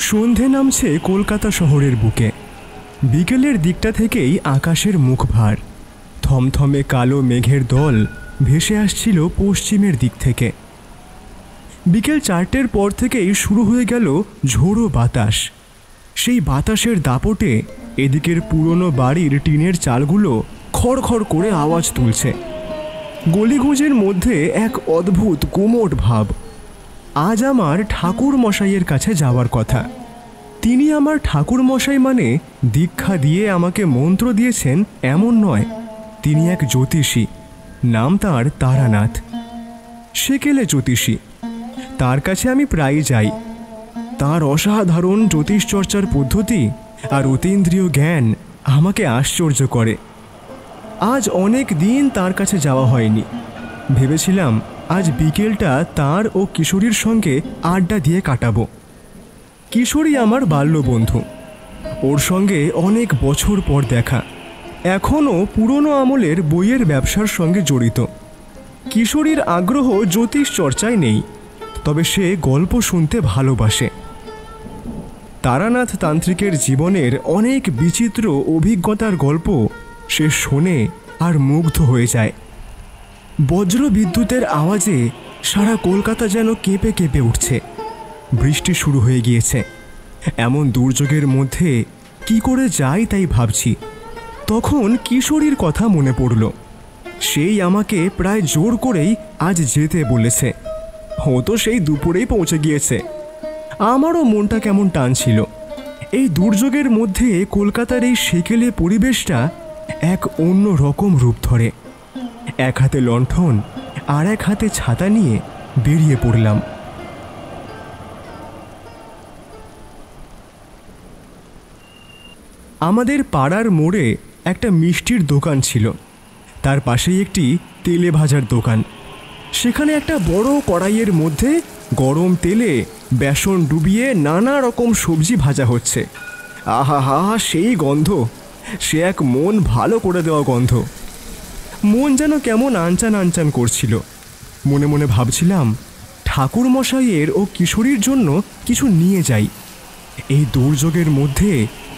সন্ধে নামছে কলকাতা শহরের বুকে। বিকেলের দিকটা থেকেই আকাশের মুখ ভার। থমথমে কালো মেঘের দল ভেসে আসছিল পশ্চিমের দিক থেকে। বিকেল 4টের পর থেকেই শুরু হয়ে গেল ঝোড়ো বাতাস। সেই বাতাসের দাপটে এদিকের পুরনো বাড়ির টিনের চালগুলো খড়খড় করে আওয়াজ তুলছে। গলিগুঁজের মধ্যে এক অদ্ভুত গুমোট ভাব। আজ আমার ঠাকুর মশাইয়ের কাছে যাওয়ার কথা। তিনি আমার ঠাকুর মশাই মানে দীক্ষা দিয়ে আমাকে মন্ত্র দিয়েছেন এমন নয়। তিনি এক জ্যোতিষী, নাম তার তারানাথ, সেকেলে জ্যোতিষী। তার কাছে আমি প্রায়ই যাই। তার অসাধারণ জ্যোতিষ চর্চার পদ্ধতি আর অতীন্দ্রিয় জ্ঞান আমাকে আশ্চর্য করে। আজ অনেক দিন তার কাছে যাওয়া হয়নি। ভেবেছিলাম আজ বিকেলটা তার ও কিশোরীর সঙ্গে আড্ডা দিয়ে কাটাবো। কিশোরী আমার বাল্যবন্ধু, ওর সঙ্গে অনেক বছর পর দেখা। এখনও পুরনো আমলের বইয়ের ব্যবসার সঙ্গে জড়িত। কিশোরীর আগ্রহ জ্যোতিষ চর্চায় নেই, তবে সে গল্প শুনতে ভালোবাসে। তারানাথ তান্ত্রিকের জীবনের অনেক বিচিত্র অভিজ্ঞতার গল্প সে শোনে আর মুগ্ধ হয়ে যায়। বজ্র বিদ্যুতের আওয়াজে সারা কলকাতা যেন কেঁপে কেঁপে উঠছে। বৃষ্টি শুরু হয়ে গিয়েছে। এমন দুর্যোগের মধ্যে কি করে যাই তাই ভাবছি। তখন কিশোরীর কথা মনে পড়ল। সেই আমাকে প্রায় জোর করেই আজ যেতে বলেছে। ও তো সেই দুপুরেই পৌঁছে গিয়েছে। আমারও মনটা কেমন টানছিল। এই দুর্যোগের মধ্যে কলকাতার এই সেকেলে পরিবেশটা এক অন্য রকম রূপ ধরে। এক হাতে লণ্ঠন আর এক হাতে ছাতা নিয়ে বেরিয়ে পড়লাম। আমাদের পাড়ার মোড়ে একটা মিষ্টির দোকান ছিল। তার পাশেই একটি তেলে ভাজার দোকান। সেখানে একটা বড় কড়াইয়ের মধ্যে গরম তেলে বেসন ডুবিয়ে নানা রকম সবজি ভাজা হচ্ছে। আহা হা, সেই গন্ধ! সে এক মন ভালো করে দেওয়া গন্ধ। মন যেন কেমন আনচান আনচান করছিল। মনে মনে ভাবছিলাম ঠাকুর মশাইয়ের ও কিশোরীর জন্য কিছু নিয়ে যাই। এই দুর্যোগের মধ্যে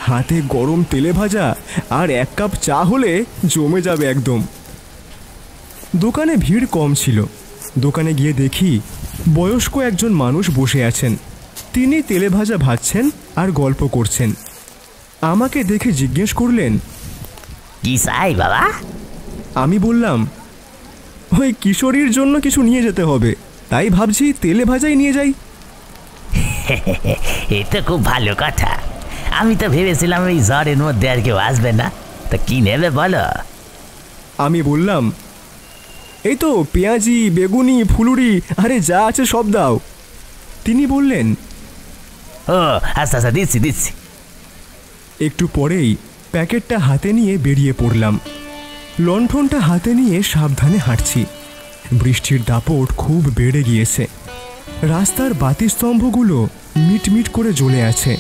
হাতে গরম তেলে ভাজা আর 1 কাপ চা হলে জমে যাবে একদম। দোকানে ভিড় কম ছিল। দোকানে গিয়ে দেখি বয়স্ক একজন মানুষ বসে আছেন। তিনি তেলে ভাজা ভাজছেন আর গল্প করছেন। আমাকে দেখে জিজ্ঞেস করলেন, কি চাই বাবা? আমি বললাম, ওই কিশোরীর জন্য কিছু নিয়ে যেতে হবে, তাই ভাবছি তেলে ভাজাই নিয়ে যাই। এটা খুব ভালো কথা। আমি তো ভেবেছিলাম এই ঝড়ের মধ্যে আর কেউ আসবে না। তা কি নেবে বলো? আমি বললাম, এই তো পেঁয়াজি, বেগুনি, ফুলুরি, আরে যা আছে সব দাও। তিনি বললেন, ও আচ্ছা আচ্ছা, দিচ্ছি দিচ্ছি। একটু পরেই প্যাকেটটা হাতে নিয়ে বেরিয়ে পড়লাম। লণ্ঠনটা হাতে নিয়ে সাবধানে হাঁটছি। বৃষ্টির দাপট খুব বেড়ে গিয়েছে। রাস্তার বাতিস্তম্ভগুলো মিটমিট করে জ্বলে আছে।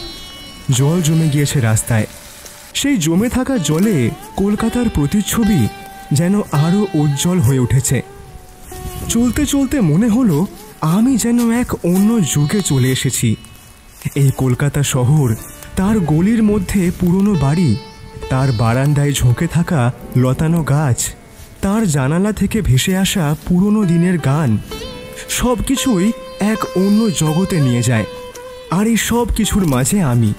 জল জমে গিয়েছে রাস্তায়। সেই জমে থাকা জলে কলকাতার প্রতিচ্ছবি যেন আরও উজ্জ্বল হয়ে উঠেছে। চলতে চলতে মনে হলো আমি যেন এক অন্য যুগে চলে এসেছি। এই কলকাতা শহর, তার গলির মধ্যে পুরনো বাড়ি, তার বারান্দায় ঝুঁকে থাকা লতানো গাছ, তার জানালা থেকে ভেসে আসা পুরনো দিনের গান, সব কিছুই এক অন্য জগতে নিয়ে যায়। আর এই সব কিছুর মাঝে আমি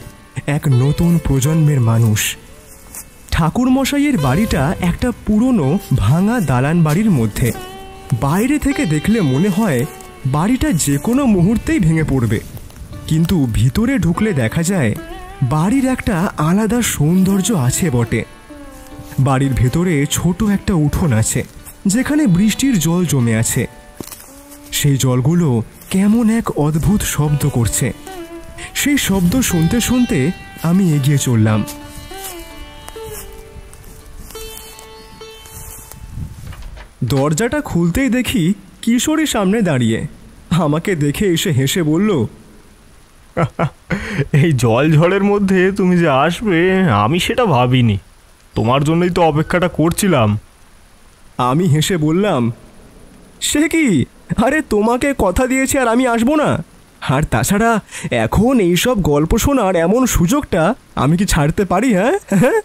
এক নতুন প্রজন্মের মানুষ। ঠাকুর মশাইয়ের বাড়িটা একটা পুরনো ভাঙা দালান বাড়ির মধ্যে। বাইরে থেকে দেখলে মনে হয় বাড়িটা যে কোনো মুহূর্তেই ভেঙে পড়বে, কিন্তু ভিতরে ঢুকলে দেখা যায় বাড়ির একটা আলাদা সৌন্দর্য আছে বটে। বাড়ির ভেতরে ছোট একটা উঠোন আছে, যেখানে বৃষ্টির জল জমে আছে। সেই জলগুলো কেমন এক অদ্ভুত শব্দ করছে। সেই শব্দ শুনতে শুনতে আমি এগিয়ে চললাম। দরজাটা খুলতেই দেখি কিশোরী সামনে দাঁড়িয়ে। আমাকে দেখে এসে হেসে বলল, এই জল ঝড়ের মধ্যে তুমি যে আসবে আমি সেটা ভাবিনি। তোমার জন্যই তো অপেক্ষাটা করছিলাম। আমি হেসে বললাম, সে কি? আরে তোমাকে কথা দিয়েছি আর আমি আসবো না? আর তাছাড়া এখন এইসব গল্প শোনার এমন সুযোগটা আমি কি ছাড়তে পারি? হ্যাঁ।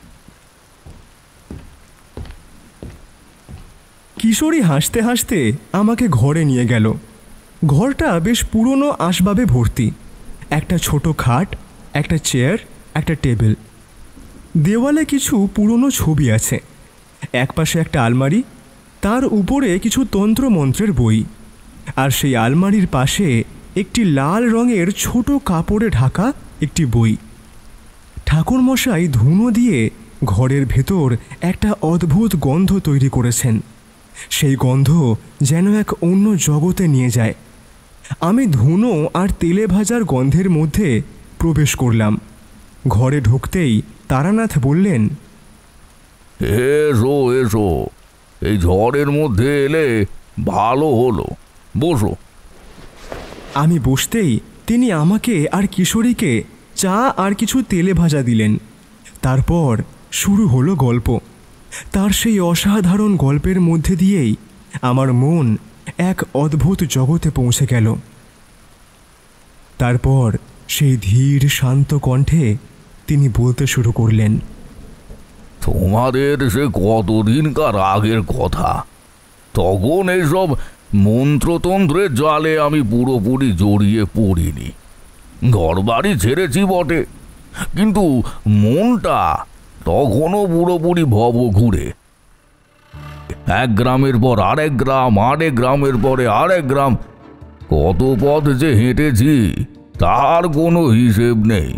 কিশোরী হাসতে হাসতে আমাকে ঘরে নিয়ে গেল। ঘরটা বেশ পুরনো আসবাবে ভর্তি। একটা ছোট খাট, একটা চেয়ার, একটা টেবিল। দেওয়ালে কিছু পুরনো ছবি আছে। একপাশে একটা আলমারি, তার উপরে কিছু তন্ত্রমন্ত্রের বই। আর সেই আলমারির পাশে একটি লাল রঙের ছোট কাপড়ে ঢাকা একটি বই। ঠাকুরমশাই ধুনো দিয়ে ঘরের ভেতর একটা অদ্ভুত গন্ধ তৈরি করেছেন। সেই গন্ধ যেন এক অন্য জগতে নিয়ে যায়। আমি ধুনো আর তেলে ভাজার গন্ধের মধ্যে প্রবেশ করলাম। ঘরে ঢুকতেই তারানাথ বললেন, এসো এসো, এই ঝড়ের মধ্যে এলে ভালো হলো, বসো। আমি বসতেই তিনি আমাকে আর কিশোরীকে চা আর কিছু তেলে ভাজা দিলেন। তারপর শুরু হলো গল্প। তার সেই অসাধারণ গল্পের মধ্যে দিয়েই আমার মন এক অদ্ভুত জগতে পৌঁছে গেল। তারপর সেই ধীর শান্ত কণ্ঠে তিনি বলতে শুরু করলেন, তোমাদের সে কতদিনকার আগের কথা। তখন এইসব মন্ত্রতন্ত্রের জালে আমি পুরোপুরি জড়িয়ে পড়িনি। ঘরবাড়ি ছেড়েছি বটে, কিন্তু মনটা তখনও পুরোপুরি ভবঘুরে। এক গ্রামের পর আরেক গ্রাম, আরেক গ্রামের পরে আরেক গ্রাম, কত পথ যে হেঁটেছি তার কোনো হিসেব নেই।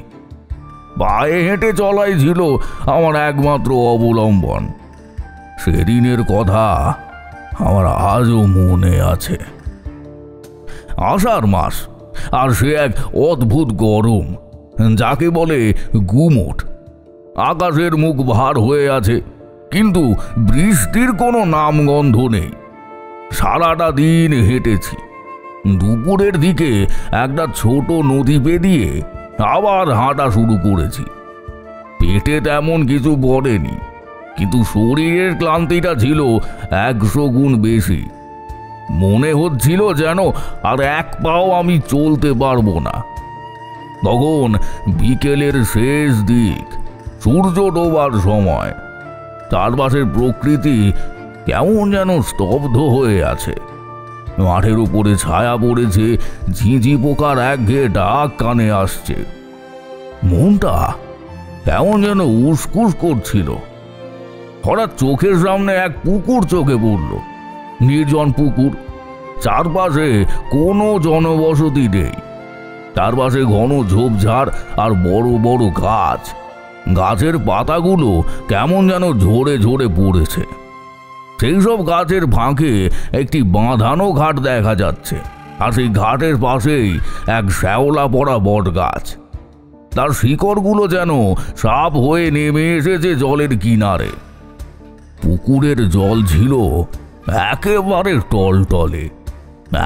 পায়ে হেঁটে চলাই ছিল আমার একমাত্র অবলম্বন। সেদিনের কথা আমার আজও মনে আছে। আষাঢ় মাস, আর সে এক অদ্ভুত গরম, যাকে বলে গুমোট। আকাশের মুখ ভার হয়ে আছে, কিন্তু বৃষ্টির কোনো নামগন্ধ নেই। সারাটা দিন হেঁটেছি। দুপুরের দিকে একটা ছোট নদী পেরিয়ে আবার হাঁটা শুরু করেছি। পেটে তেমন কিছু পড়েনি, কিন্তু শরীরের ক্লান্তিটা ছিল 100 গুণ বেশি। মনে হচ্ছিল যেন আর এক পাও আমি চলতে পারবো না। তখন বিকেলের শেষ দিক, সূর্য ডোবার সময়। চারপাশের প্রকৃতি কেমন যেন স্তব্ধ হয়ে আছে। মাঠের উপরে ছায়া পড়েছে, ঝিঁঝি পোকার একঘেয়ে ডাক কানে আসছে। মনটা কেমন যেন উসকুস করছিল। হঠাৎ চোখের সামনে এক পুকুর চোখে পড়ল। নির্জন পুকুর, চারপাশে কোনো জনবসতি নেই। চারপাশে ঘন ঝোপঝাড় আর বড় বড় গাছ। গাছের পাতাগুলো কেমন যেন ঝরে ঝরে পড়েছে। সেই সব গাছের ফাঁকে একটি বাঁধানো ঘাট দেখা যাচ্ছে, আর সেই ঘাটের পাশেই এক শ্যাওলা পড়া বট গাছ। তার শিকড়গুলো যেন সাপ হয়ে নেমে এসেছে জলের কিনারে। পুকুরের জল ছিল একেবারে টলটলে।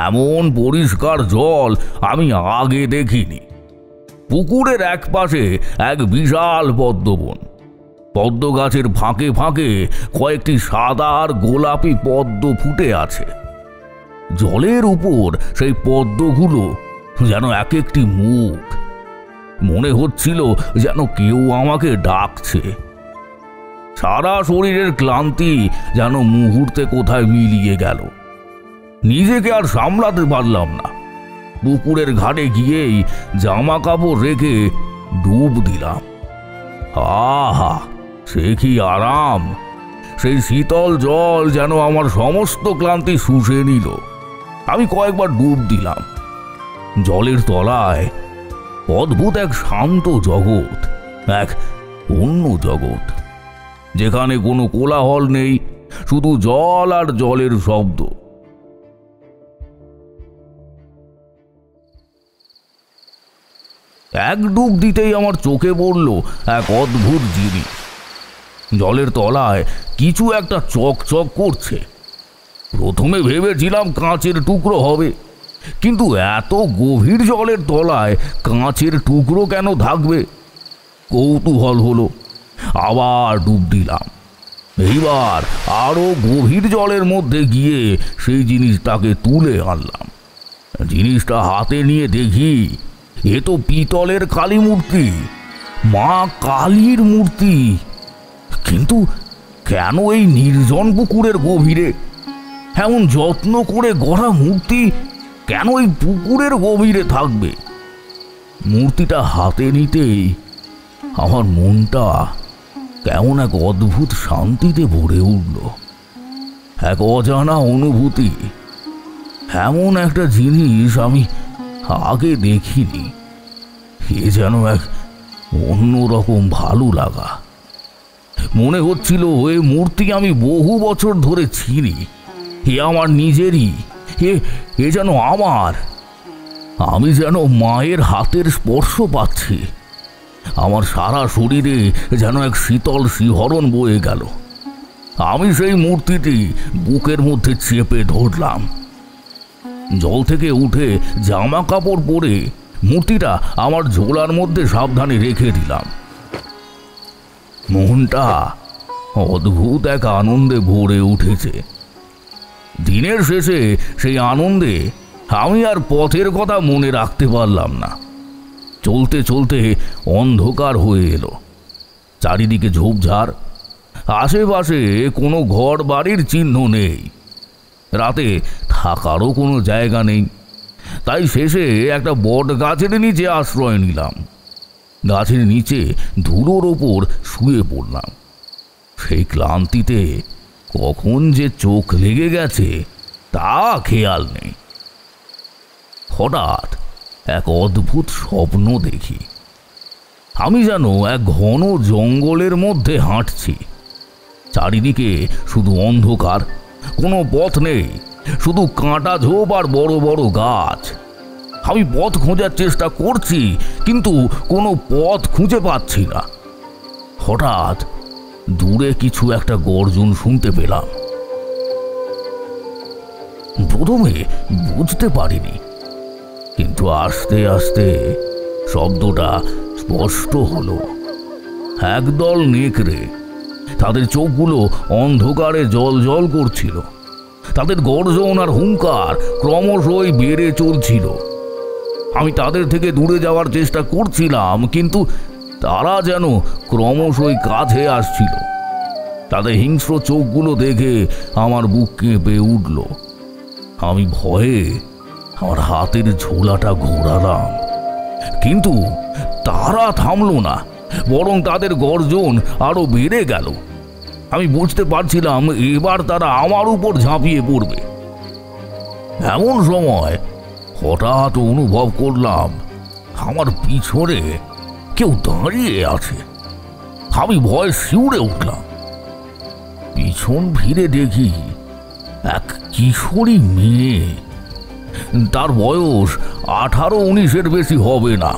এমন পরিষ্কার জল আমি আগে দেখিনি। পুকুরের এক পাশে এক বিশাল পদ্মবন। পদ্ম গাছের ফাঁকে ফাঁকে কয়েকটি সাদা আর গোলাপি পদ্ম ফুটে আছে। জলের উপর সেই পদ্মগুলো যেন এক একটি মুখ। মনে হচ্ছিল যেন কেউ আমাকে ডাকছে। সারা শরীরের ক্লান্তি যেন মুহূর্তে কোথায় মিলিয়ে গেল। নিজেকে আর সামলাতে পারলাম না। পুকুরের ঘাটে গিয়েই জামা কাপড় রেখে ডুব দিলাম। আহা, সে কি আরাম! সেই শীতল জল যেন আমার সমস্ত ক্লান্তি শুষে নিল। আমি কয়েকবার ডুব দিলাম। জলের তলায় অদ্ভুত এক শান্ত জগৎ, এক অন্য জগৎ, যেখানে কোনো কোলাহল নেই, শুধু জল আর জলের শব্দ। এক ডুব দিতেই আমার চোখে পড়ল এক অদ্ভুত জিনিস। জলের তলায় কিছু একটা চকচক করছে। প্রথমে ভেবেছিলাম কাঁচের টুকরো হবে, কিন্তু এত গভীর জলের তলায় কাঁচের টুকরো কেন থাকবে? কৌতূহল হলো, আবার ডুব দিলাম। এইবার আরো গভীর জলের মধ্যে গিয়ে সেই জিনিসটাকে তুলে আনলাম। জিনিসটা হাতে নিয়ে দেখি, এ তো পিতলের কালী মূর্তি, মা কালীর মূর্তি। কিন্তু কেন এই নির্জন পুকুরের গভীরে? এমন যত্ন করে গড়া মূর্তি কেন এই পুকুরের গভীরে থাকবে? মূর্তিটা হাতে নিতেই আমার মনটা কেমন এক অদ্ভুত শান্তিতে ভরে উঠল। এক অজানা অনুভূতি, এমন একটা জিনিস আমি আগে দেখিনি। এ যেন এক অন্যরকম ভালো লাগা। মনে হচ্ছিল এ মূর্তি আমি বহু বছর ধরে চিনি, এ আমার নিজেরই, এ যেন আমার। আমি যেন মায়ের হাতের স্পর্শ পাচ্ছি। আমার সারা শরীরে যেন এক শীতল শিহরণ বয়ে গেল। আমি সেই মূর্তিটি বুকের মধ্যে চেপে ধরলাম। জল থেকে উঠে জামা কাপড় পরে মূর্তিটা আমার ঝোলার মধ্যে সাবধানে রেখে দিলাম। মনটা অদ্ভুত এক আনন্দে ভরে উঠেছে। দিনের শেষে সেই আনন্দে আমি আর পথের কথা মনে রাখতে পারলাম না। চলতে চলতে অন্ধকার হয়ে এলো, চারিদিকে ঝোপঝাড়, আশেপাশে কোনো ঘর বাড়ির চিহ্ন নেই। রাতে থাকারও কোনো জায়গা নেই। তাই শেষে একটা বট গাছের নিচে আশ্রয় নিলাম। গাছের নিচে ধুলোর ওপর শুয়ে পড়লাম। সেই ক্লান্তিতে কখন যে চোখ লেগে গেছে তা খেয়াল নেই। হঠাৎ এক অদ্ভুত স্বপ্ন দেখি। আমি যেন এক ঘন জঙ্গলের মধ্যে হাঁটছি। চারিদিকে শুধু অন্ধকার, কোনো পথ নেই, শুধু কাঁটা ঝোপ আর বড় বড় গাছ। আমি পথ খোঁজার চেষ্টা করছি, কিন্তু কোনো পথ খুঁজে পাচ্ছি না। হঠাৎ দূরে কিছু একটা গর্জন শুনতে পেলাম। প্রথমে বুঝতে পারিনি, কিন্তু আস্তে আস্তে শব্দটা স্পষ্ট হলো। একদল নেকড়ে, তাদের চোখগুলো অন্ধকারে জল জল করছিল। তাদের গর্জন আর হুঙ্কার ক্রমশই বেড়ে চলছিল। আমি তাদের থেকে দূরে যাওয়ার চেষ্টা করছিলাম, কিন্তু তারা যেন ক্রমশই কাছে আসছিল। তাদের হিংস্র চোখগুলো দেখে আমার বুক কেঁপে উঠল। আমি ভয়ে আমার হাতের ঝোলাটা ঘোরালাম, কিন্তু তারা থামলো না, বরং তাদের গর্জন আরো বেড়ে গেল। আমি বুঝতে পারছিলাম এবার তারা আমার উপর ঝাঁপিয়ে পড়বে। এমন সময় হঠাৎ অনুভব করলাম আমার পিছনে কেউ দাঁড়িয়ে আছে। আমি ভয়ে শিউরে উঠলাম। পিছন ফিরে দেখি এক কিশোরী মেয়ে। তার বয়স 18-19-এর বেশি হবে না।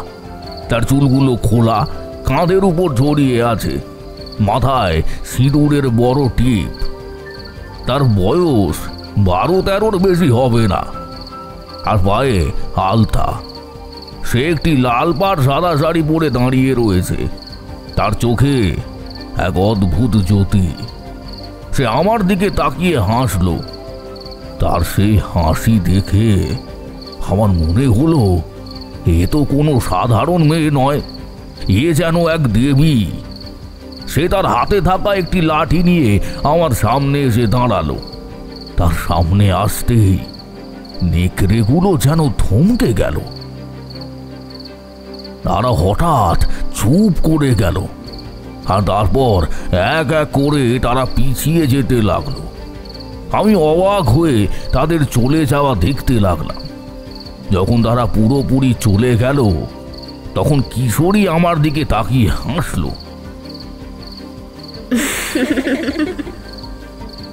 তার চুলগুলো খোলা, কাঁধের উপর জড়িয়ে আছে, মাথায় সিঁদুরের বড় টিপ। তার বয়স 12-13-র বেশি হবে না, আর পায়ে আলতা। সে একটি লাল পাড় সাদা শাড়ি পরে দাঁড়িয়ে রয়েছে। তার চোখে এক অদ্ভুত জ্যোতি। সে আমার দিকে তাকিয়ে হাসল। তার সেই হাসি দেখে আমার মনে হলো এ তো কোনো সাধারণ মেয়ে নয়, এ যেন এক দেবী। সে তার হাতে থাকা একটি লাঠি নিয়ে আমার সামনে এসে দাঁড়ালো। তার সামনে আসতেই নেকড়েগুলো যেন থমকে গেল। তারা হঠাৎ চুপ করে গেল, আর তারপর এক এক করে তারা পিছিয়ে যেতে লাগলো। আমি অবাক হয়ে তাদের চলে যাওয়া দেখতে লাগলাম। যখন তারা পুরোপুরি চলে গেল, তখন কিশোরী আমার দিকে তাকিয়ে হাসলো।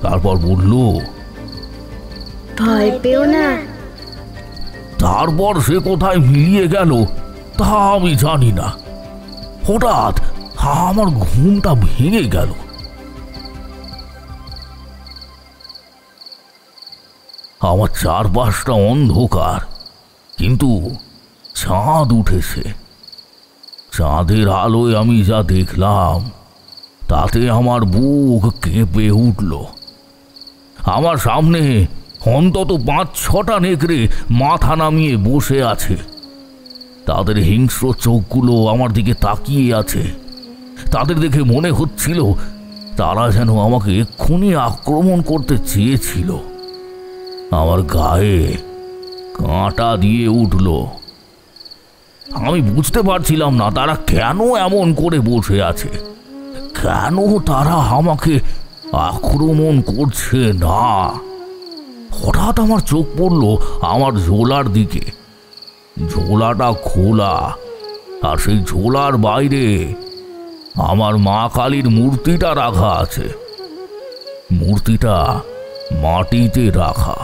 তারপর বলল, ভয় পেও না। তারপর সে কোথায় মিলিয়ে গেল তা আমি জানি না। হঠাৎ আমার ঘুমটা ভেঙে গেল। আমার চারপাশটা অন্ধকার, কিন্তু চাঁদ উঠেছে। চাঁদের আলোয় আমি যা দেখলাম তাতে আমার বুক কেঁপে উঠল। আমার সামনে অন্তত 5-6টা নেকড়ে মাথা নামিয়ে বসে আছে। তাদের হিংস্র চোখগুলো আমার দিকে তাকিয়ে আছে। তাদের দেখে মনে হচ্ছিল তারা যেন আমাকে এক্ষুনি আক্রমণ করতে চেয়েছিল। আমার গায়ে কাঁটা দিয়ে উঠল। আমি বুঝতে পারছিলাম না তারা কেন এমন করে বসে আছে, কেন তারা আমাকে আক্রমণ করছে না। হঠাৎ আমার চোখ পড়ল আমার ঝোলার দিকে। ঝোলাটা খোলা, আর সেই ঝোলার বাইরে আমার মা কালীর মূর্তিটা রাখা আছে। মূর্তিটা মাটিতে রাখা,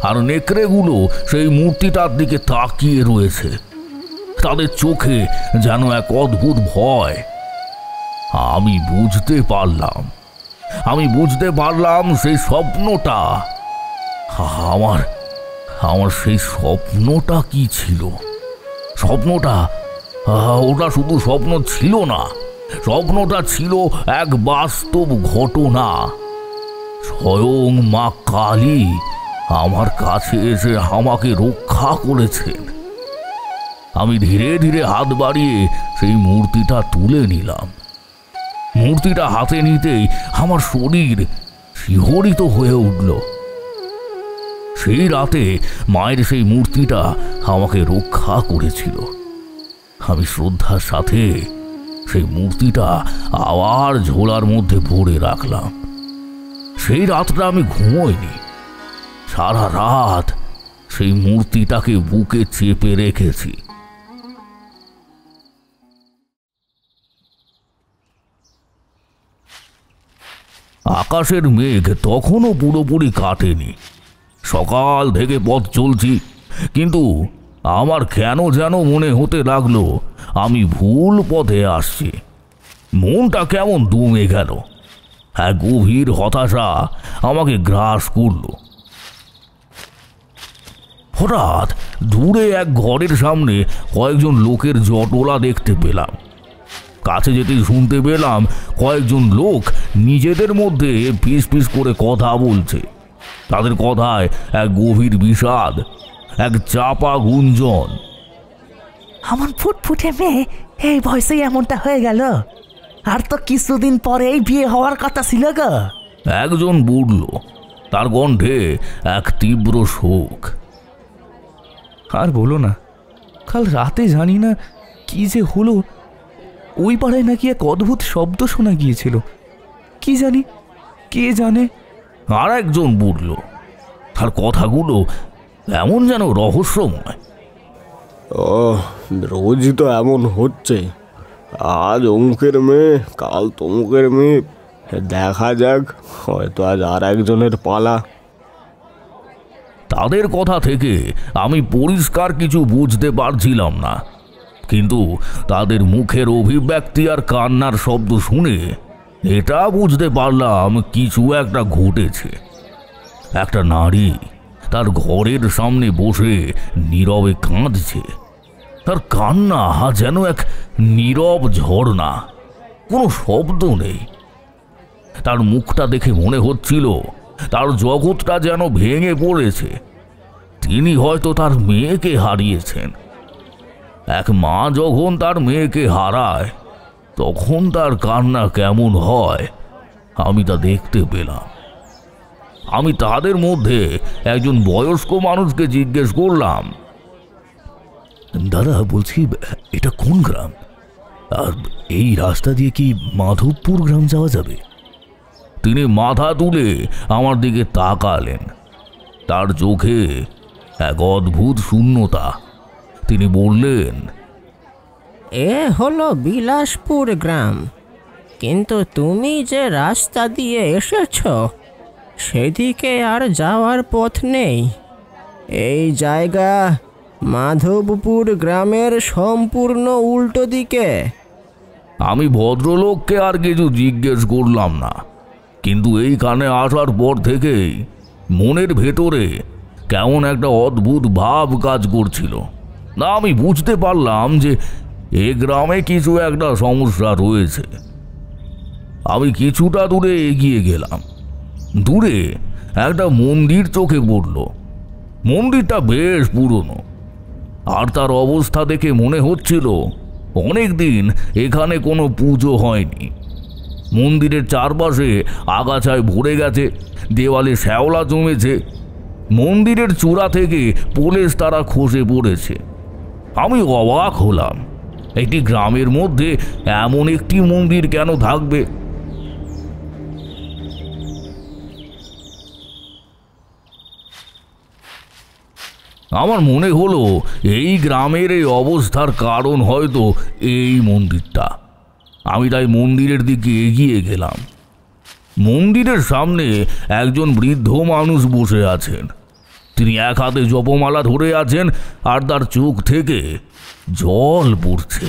আর নেকড়েগুলো সেই মূর্তিটার দিকে তাকিয়ে রয়েছে। তাদের চোখে যেন এক অদ্ভুত ভয়। আমি বুঝতে পারলাম সেই স্বপ্নটা। আমার সেই স্বপ্নটা কি ছিল? স্বপ্নটা ওটা শুধু স্বপ্ন ছিল না, স্বপ্নটা ছিল এক বাস্তব ঘটনা। স্বয়ং মা কালী আমার কাছে এসে আমাকে রক্ষা করেছেন। আমি ধীরে ধীরে হাত বাড়িয়ে সেই মূর্তিটা তুলে নিলাম। মূর্তিটা হাতে নিতেই আমার শরীর শিহরিত হয়ে উঠল। সেই রাতে মায়ের সেই মূর্তিটা আমাকে রক্ষা করেছিল। আমি শ্রদ্ধার সাথে সেই মূর্তিটা আবার ঝোলার মধ্যে ভরে রাখলাম। সেই রাতটা আমি ঘুমোইনি। সারা রাত সেই মূর্তিটাকে বুকে চেপে রেখেছি। আকাশের মেঘ তখনও পুরোপুরি কাটেনি। সকাল থেকে পথ চলছি, কিন্তু আমার কেন যেন মনে হতে লাগলো আমি ভুল পথে আসছি। মনটা কেমন দমে গেল। এক গভীর হতাশা আমাকে গ্রাস করল। হঠাৎ দূরে এক ঘরের সামনে কয়েকজন লোকের জটলা দেখতে পেলাম। কাছে যেতেই শুনতে পেলাম কয়েকজন লোক নিজেদের মধ্যে পিস পিস করে কথা বলছে। তাদের কথায় এক গভীর বিষাদ, এক চাপা গুঞ্জন। আমার ফুটফুটে মেয়ে এই বয়সে এমনটা হয়ে গেল, আর তো কিছুদিন পরেই বিয়ে হওয়ার কথা ছিল গো। একজন বলল, তার কণ্ঠে এক তীব্র শোক। আর বলো না, কাল রাতে জানি না কি যে হলো, ওই পাড়ায় নাকি এক অদ্ভুত শব্দ শোনা গিয়েছিল। কি জানি, কে জানে। আর একজন বলল, তার কথাগুলো এমন যেন রহস্যময়। রোজই তো এমন হচ্ছে, আজ অমুকের মেয়ে, কাল তমুকের মেয়ে। দেখা যাক, হয়তো আজ আর একজনের পালা। তাদের কথা থেকে আমি পরিষ্কার কিছু বুঝতে পারছিলাম না, কিন্তু তাদের মুখের অভিব্যক্তি আর কান্নার শব্দ শুনে এটা বুঝতে পারলাম কিছু একটা ঘটেছে। একটা নারী তার ঘরের সামনে বসে নীরবে কাঁদছে। তার কান্না যেন এক নীরব ঝর্ণা, কোনো শব্দ নেই। তার মুখটা দেখে মনে হচ্ছিল তার জগৎটা যেন ভেঙে পড়েছে। তিনি হয়তো তার মেয়েকে হারিয়েছেন। এক মা যখন তার মেয়েকে হারায় তখন তার কান্না কেমন হয় আমি তা দেখতে পেলাম। আমি তাদের মধ্যে একজন বয়স্ক মানুষকে জিজ্ঞেস করলাম, দাদা বলছি, এটা কোন গ্রাম? আর এই রাস্তা দিয়ে কি মাধবপুর গ্রাম যাওয়া যাবে? তিনি মাথা তুলে আমার দিকে তাকালেন। তার চোখে এক অদ্ভুত শূন্যতা। তিনি বললেন, এ হলো বিলাসপুর গ্রাম, কিন্তু তুমি যে রাস্তা দিয়ে এসেছ সেদিকে আর যাওয়ার পথ নেই। এই জায়গা মাধবপুর গ্রামের সম্পূর্ণ উল্টো দিকে। আমি ভদ্রলোককে আর কিছু জিজ্ঞেস করলাম না, কিন্তু এইখানে আসার পর থেকেই মনের ভেতরে কেমন একটা অদ্ভুত ভাব কাজ করছিল। না, আমি বুঝতে পারলাম যে এ গ্রামে কিছু একটা সমস্যা রয়েছে। আমি কিছুটা দূরে এগিয়ে গেলাম। দূরে একটা মন্দির চোখে পড়ল। মন্দিরটা বেশ পুরনো, আর তার অবস্থা দেখে মনে হচ্ছিল অনেক দিন এখানে কোনো পুজো হয়নি। মন্দিরের চারপাশে আগাছায় ভরে গেছে, দেওয়ালে শ্যাওলা জমেছে, মন্দিরের চূড়া থেকে পোলেস তারা খসে পড়েছে। আমি অবাক হলাম, একটি গ্রামের মধ্যে এমন একটি মন্দির কেন থাকবে? আমার মনে হলো এই গ্রামের এই অবস্থার কারণ হয়তো এই মন্দিরটা। আমি তাই মন্দিরের দিকে এগিয়ে গেলাম। মন্দিরের সামনে একজন বৃদ্ধ মানুষ বসে আছেন। তিনি এক হাতে জপমালা ধরে আছেন, আর তার চোখ থেকে জল পড়ছে।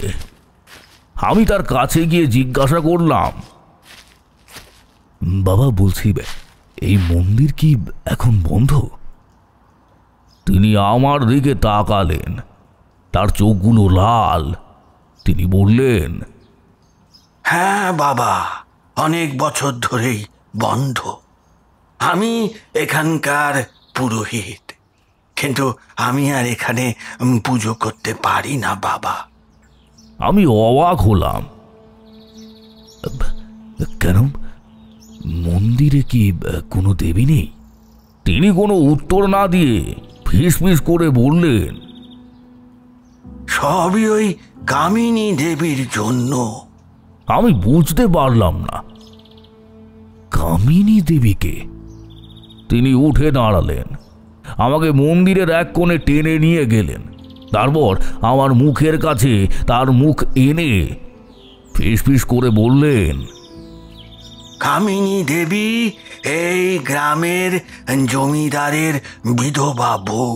আমি তার কাছে গিয়ে জিজ্ঞাসা করলাম, বাবা, বলছি এই মন্দির কি এখন বন্ধ? তিনি আমার দিকে তাকালেন, তার চোখগুলো লাল। তিনি বললেন, হ্যাঁ বাবা, অনেক বছর ধরেই বন্ধ। আমি এখানকার পুরোহিত, কিন্তু আমি আর এখানে পুজো করতে পারি না বাবা। আমি অবাক হলাম। কেন? মন্দিরে কি কোনো দেবী নেই? তিনি কোনো উত্তর না দিয়ে ফিসফিস করে বললেন, সবই ওই কামিনী দেবীর জন্য। আমি বুঝতে পারলাম না। কামিনী দেবীকে? তিনি উঠে দাঁড়ালেন, আমাকে মন্দিরের এক কোণে টেনে নিয়ে গেলেন। তারপর আমার মুখের কাছে তার মুখ এনে ফিসফিস করে বললেন, কামিনী দেবী এই গ্রামের জমিদারের বিধবা বউ।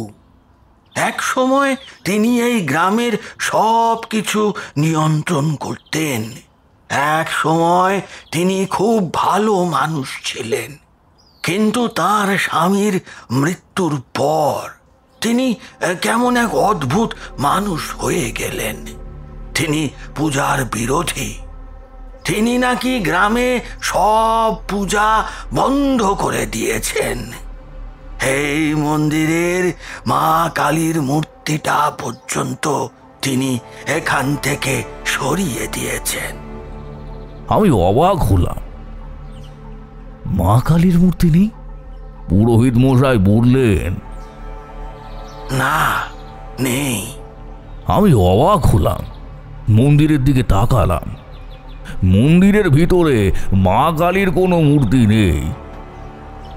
এক সময় তিনি এই গ্রামের সব কিছু নিয়ন্ত্রণ করতেন। এক সময় তিনি খুব ভালো মানুষ ছিলেন, কিন্তু তার স্বামীর মৃত্যুর পর তিনি কেমন এক অদ্ভুত মানুষ হয়ে গেলেন। তিনি পূজার বিরোধী। তিনি নাকি গ্রামে সব পূজা বন্ধ করে দিয়েছেন। এই মন্দিরের মা কালীর মূর্তিটা পর্যন্ত তিনি এখান থেকে সরিয়ে দিয়েছেন। আমি অবাক হলাম। মা কালীর মূর্তি নেই? পুরোহিত মশাই বললেন, না, নেই। আমি অবাক হলাম, মন্দিরের দিকে তাকালাম। মন্দিরের ভিতরে মা কালীর কোনো মূর্তি নেই।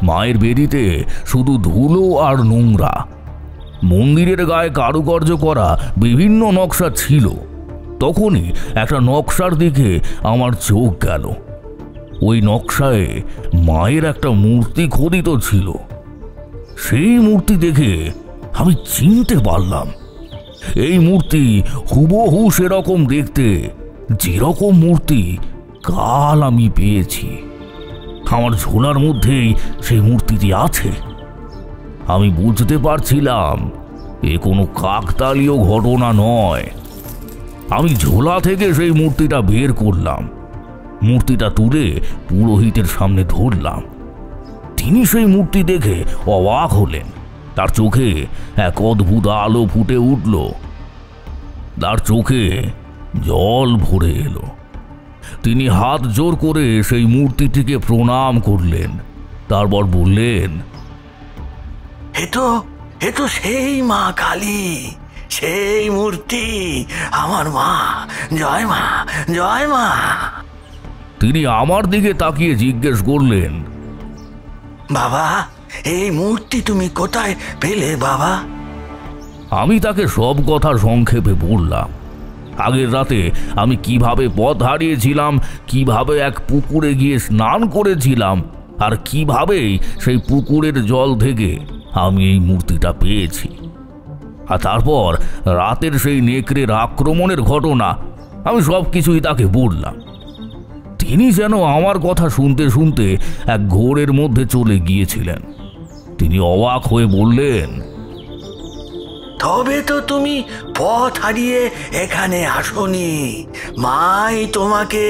মায়ের বেদিতে শুধু ধুলো আর নোংরা। মন্দিরের গায়ে কারুকার্য করা বিভিন্ন নকশা ছিল। তখনই একটা নকশার দিকে আমার চোখ গেল। ওই নকশায় মায়ের একটা মূর্তি খোদিত ছিল। সেই মূর্তি দেখে আমি চিনতে পারলাম, এই মূর্তি হুবহু সেরকম দেখতে যেরকম মূর্তি কাল আমি পেয়েছি। আমার ঝোলার মধ্যেই সেই মূর্তিটি আছে। আমি বুঝতে পারছিলাম এ কোনো কাকতালীয় ঘটনা নয়। আমি ঝোলা থেকে সেই মূর্তিটা বের করলাম, মূর্তিটা তুলে পুরোহিতের সামনে ধরলাম। তিনি সেই মূর্তি দেখে অবাক হলেন। তার চোখে এক অদ্ভুত আলো ফুটে উঠল, তার চোখে জল ভরে এলো। তিনি হাত জোর করে সেই মূর্তিটিকে প্রণাম করলেন, তারপর বললেন, এ তো সেই মা কালী, সেই মূর্তি, আমার মা। জয় মা, জয় মা। তিনি আমার দিকে তাকিয়ে জিজ্ঞেস করলেন, বাবা, এই মূর্তি তুমি কোথায় পেলে বাবা? আমি তাকে সব কথা সংক্ষেপে বললাম। আগের রাতে আমি কিভাবে পথ হারিয়েছিলাম, কিভাবে এক পুকুরে গিয়ে স্নান করেছিলাম, আর কিভাবেই সেই পুকুরের জল থেকে আমি এই মূর্তিটা পেয়েছি। আর তারপর রাতের সেই নেকড়ের আক্রমণের ঘটনা আমি সব কিছুই তাকে বললাম। তিনি যেন আমার কথা শুনতে শুনতে এক ঘোরের মধ্যে চলে গিয়েছিলেন। তিনি অবাক হয়ে বললেন, তবে তো তুমি পথ হারিয়ে এখানে আসোনি, মাই তোমাকে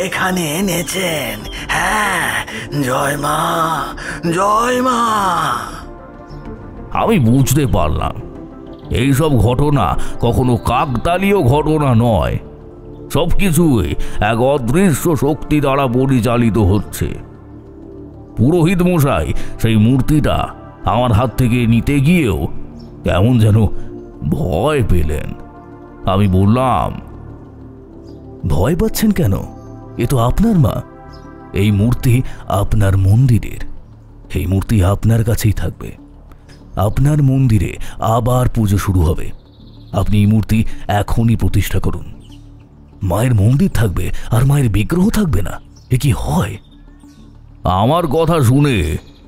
এখানে এনেছেন। হ্যাঁ, জয় মা, জয় মা। আমি বুঝতে পারলাম এইসব ঘটনা কখনো কাকতালীয় ঘটনা নয়, সবকিছুই এক অদৃশ্য শক্তি দ্বারা পরিচালিত হচ্ছে। পুরোহিত মশাই সেই মূর্তিটা আমার হাত থেকে নিতে গিয়েও কেমন যেন ভয় পেলেন। আমি বললাম, ভয় পাচ্ছেন কেন? এ তো আপনার মা। এই মূর্তি আপনার মন্দিরের, এই মূর্তি আপনার কাছেই থাকবে। আপনার মন্দিরে আবার পুজো শুরু হবে। আপনি এই মূর্তি এখনই প্রতিষ্ঠা করুন। মায়ের মন্দির থাকবে আর মায়ের বিগ্রহ থাকবে না, এ কি হয়? আমার কথা শুনে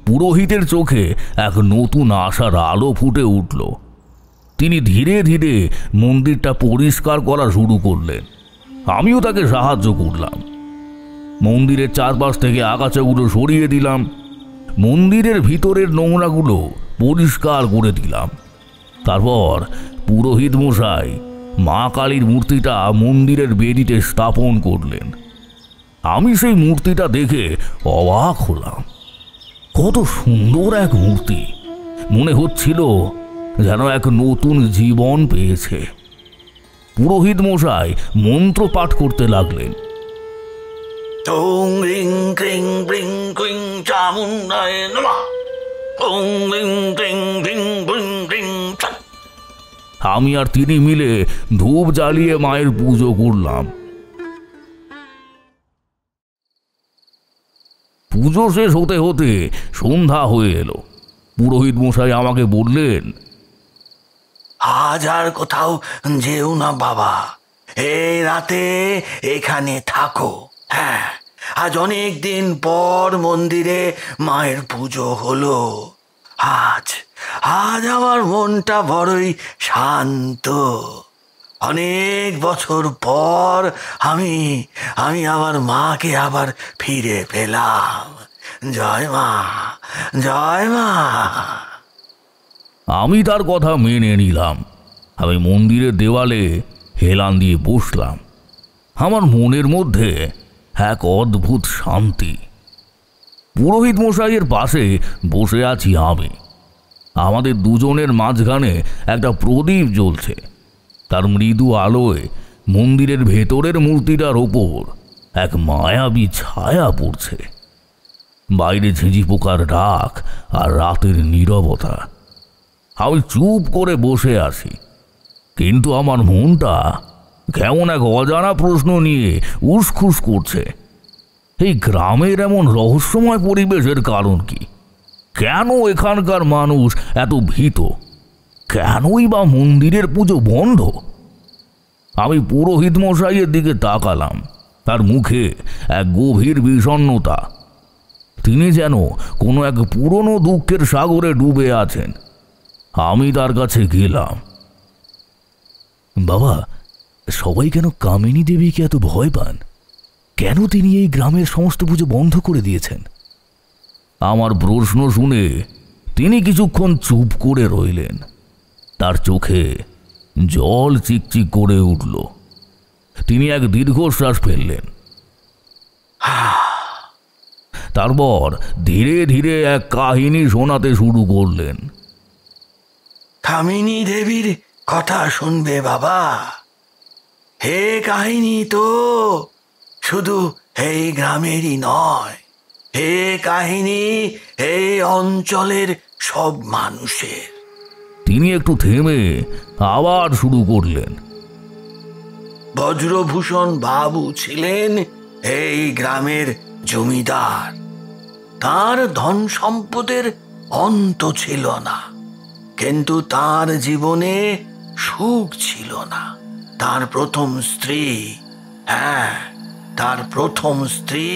পুরোহিতের চোখে এক নতুন আশার আলো ফুটে উঠল। তিনি ধীরে ধীরে মন্দিরটা পরিষ্কার করা শুরু করলেন। আমিও তাকে সাহায্য করলাম। মন্দিরের চারপাশ থেকে আগাছাগুলো সরিয়ে দিলাম, মন্দিরের ভিতরের নোংরাগুলো পরিষ্কার করে দিলাম। তারপর পুরোহিত মশাই মা কালীর মূর্তিটা মন্দিরের বেদিতে স্থাপন করলেন। আমি সেই মূর্তিটা দেখে অবাক হলাম। কত সুন্দর এক মূর্তি! মনে হচ্ছিল যেন এক নতুন জীবন পেয়েছে। পুরোহিত মশাই মন্ত্র পাঠ করতে লাগলেন। ওং রিং ক্রিং ব্রিং ক্রিং চামুণ্ডায় নমঃ। ওং রিং ক্রিং ব্রিং ব্রিং ক্রিং। আমি আর তিনি মিলে ধূপ জ্বালিয়ে মায়ের পুজো করলাম। পুজো শেষ হতে হতে সন্ধ্যা হয়ে এলো। পুরোহিত মশাই আমাকে বললেন, আজ আর কোথাও যেও না বাবা, এই রাতে এখানে থাকো। হ্যাঁ, আজ অনেক দিন পর মন্দিরে মায়ের পুজো হলো। আজ আজ আমার মনটা বড়ই শান্ত। অনেক বছর পর আমি আমি আমার মাকে আবার ফিরে পেলাম। জয় মা, জয় মা। আমি তার কথা মেনে নিলাম। আমি মন্দিরের দেওয়ালে হেলান দিয়ে বসলাম। আমার মনের মধ্যে এক অদ্ভুত শান্তি। পুরোহিত মশাইয়ের পাশে বসে আছি আমি। আমাদের দুজনের মাঝখানে একটা প্রদীপ জ্বলছে। তার মৃদু আলোয় মন্দিরের ভেতরের মূর্তিটার ওপর এক মায়াবী ছায়া পড়ছে। বাইরে ঝিঁঝি পোকার ডাক আর রাতের নীরবতা। আমি চুপ করে বসে আছি, কিন্তু আমার মনটা কেমন এক অজানা প্রশ্ন নিয়ে উসখুস করছে। এই গ্রামের এমন রহস্যময় পরিবেশের কারণ কি? কেন এখানকার মানুষ এত ভীত? কেনই বা মন্দিরের পুজো বন্ধ? আমি পুরোহিত মশাইয়ের দিকে তাকালাম। তার মুখে এক গভীর বিষণ্ণতা। তিনি যেন কোনো এক পুরনো দুঃখের সাগরে ডুবে আছেন। আমি তার কাছে গেলাম। বাবা, সবাই কেন কামিনী দেবীকে এত ভয় পান? কেন তিনি এই গ্রামের সমস্ত পুজো বন্ধ করে দিয়েছেন? আমার প্রশ্ন শুনে তিনি কিছুক্ষণ চুপ করে রইলেন। তার চোখে জল চিকচিক করে উঠল। তিনি এক দীর্ঘশ্বাস ফেললেন। তারপর ধীরে ধীরে এক কাহিনী শোনাতে শুরু করলেন। কামিনী দেবীর কথা শুনবে বাবা। হে কাহিনী তো শুধু এই গ্রামেরই নয়, হে কাহিনী এই অঞ্চলের সব মানুষের। তিনি একটু থেমে আবার শুরু করলেন। বজ্রভূষণ বাবু ছিলেন এই গ্রামের জমিদার। তার ধন সম্পদের অন্ত ছিল না, কিন্তু তার জীবনে সুখ ছিল না। তার প্রথম স্ত্রী, হ্যাঁ, তার প্রথম স্ত্রী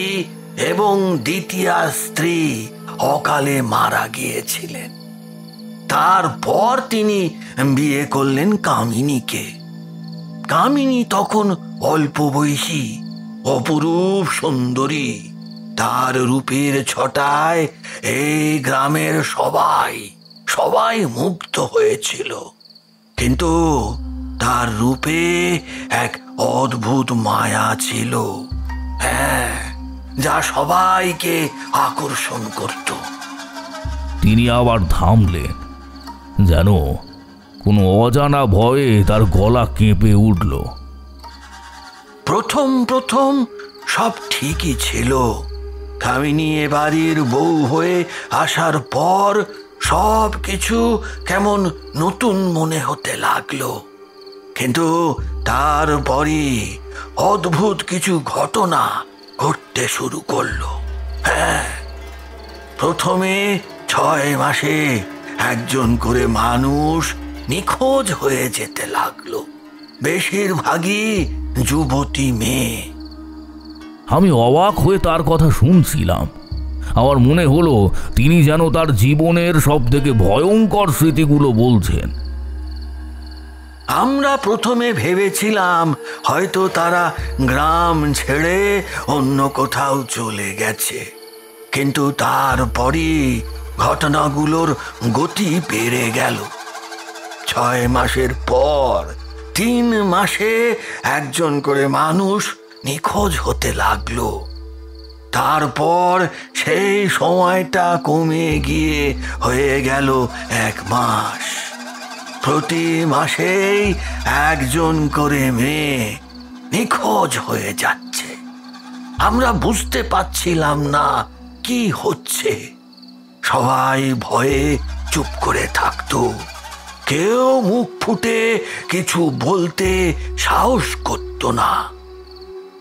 এবং দ্বিতীয় স্ত্রী অকালে মারা গিয়েছিলেন। তারপর তিনি বিয়ে করলেন কামিনীকে। কামিনী তখন অল্প বয়সী, অপরূপ সুন্দরী। তার রূপের ছটায় এই গ্রামের সবাই মুগ্ধ হয়েছিল। কিন্তু তার রূপে এক অদ্ভুত মায়া ছিল, হ্যাঁ, যা সবাইকে আকর্ষণ করত। তিনি আবার থামলেন, যেন কোনো অজানা ভয়ে তার গলা কেঁপে উঠল। প্রথম প্রথম সব ঠিকই ছিল। কামিনী এ বাড়ির বউ হয়ে আসার পর সব কিছু কেমন নতুন মনে হতে লাগলো। কিন্তু তারপরই অদ্ভুত কিছু ঘটনা ঘটতে শুরু করলো। হ্যাঁ, প্রথমে 6 মাসে একজন করে মানুষ নিখোঁজ হয়ে যেতে লাগলো, বেশিরভাগই যুবতী মেয়ে। আমি অবাক হয়ে তার কথা শুনছিলাম। আমার মনে হলো তিনি যেন তার জীবনের সব থেকে ভয়ঙ্কর স্মৃতিগুলো বলছেন। আমরা প্রথমে ভেবেছিলাম হয়তো তারা গ্রাম ছেড়ে অন্য কোথাও চলে গেছে, কিন্তু তারপরই ঘটনাগুলোর গতি বেড়ে গেল। 6 মাসের পর 3 মাসে একজন করে মানুষ নিখোঁজ হতে লাগলো। তারপর সেই সময়টা কমে গিয়ে হয়ে গেল 1 মাস। প্রতি মাসেই একজন করে মেয়ে নিখোঁজ হয়ে যাচ্ছে। আমরা বুঝতে পারছিলাম না কি হচ্ছে। সবাই ভয়ে চুপ করে থাকতো, কেউ মুখ ফুটে কিছু বলতে সাহস করত না।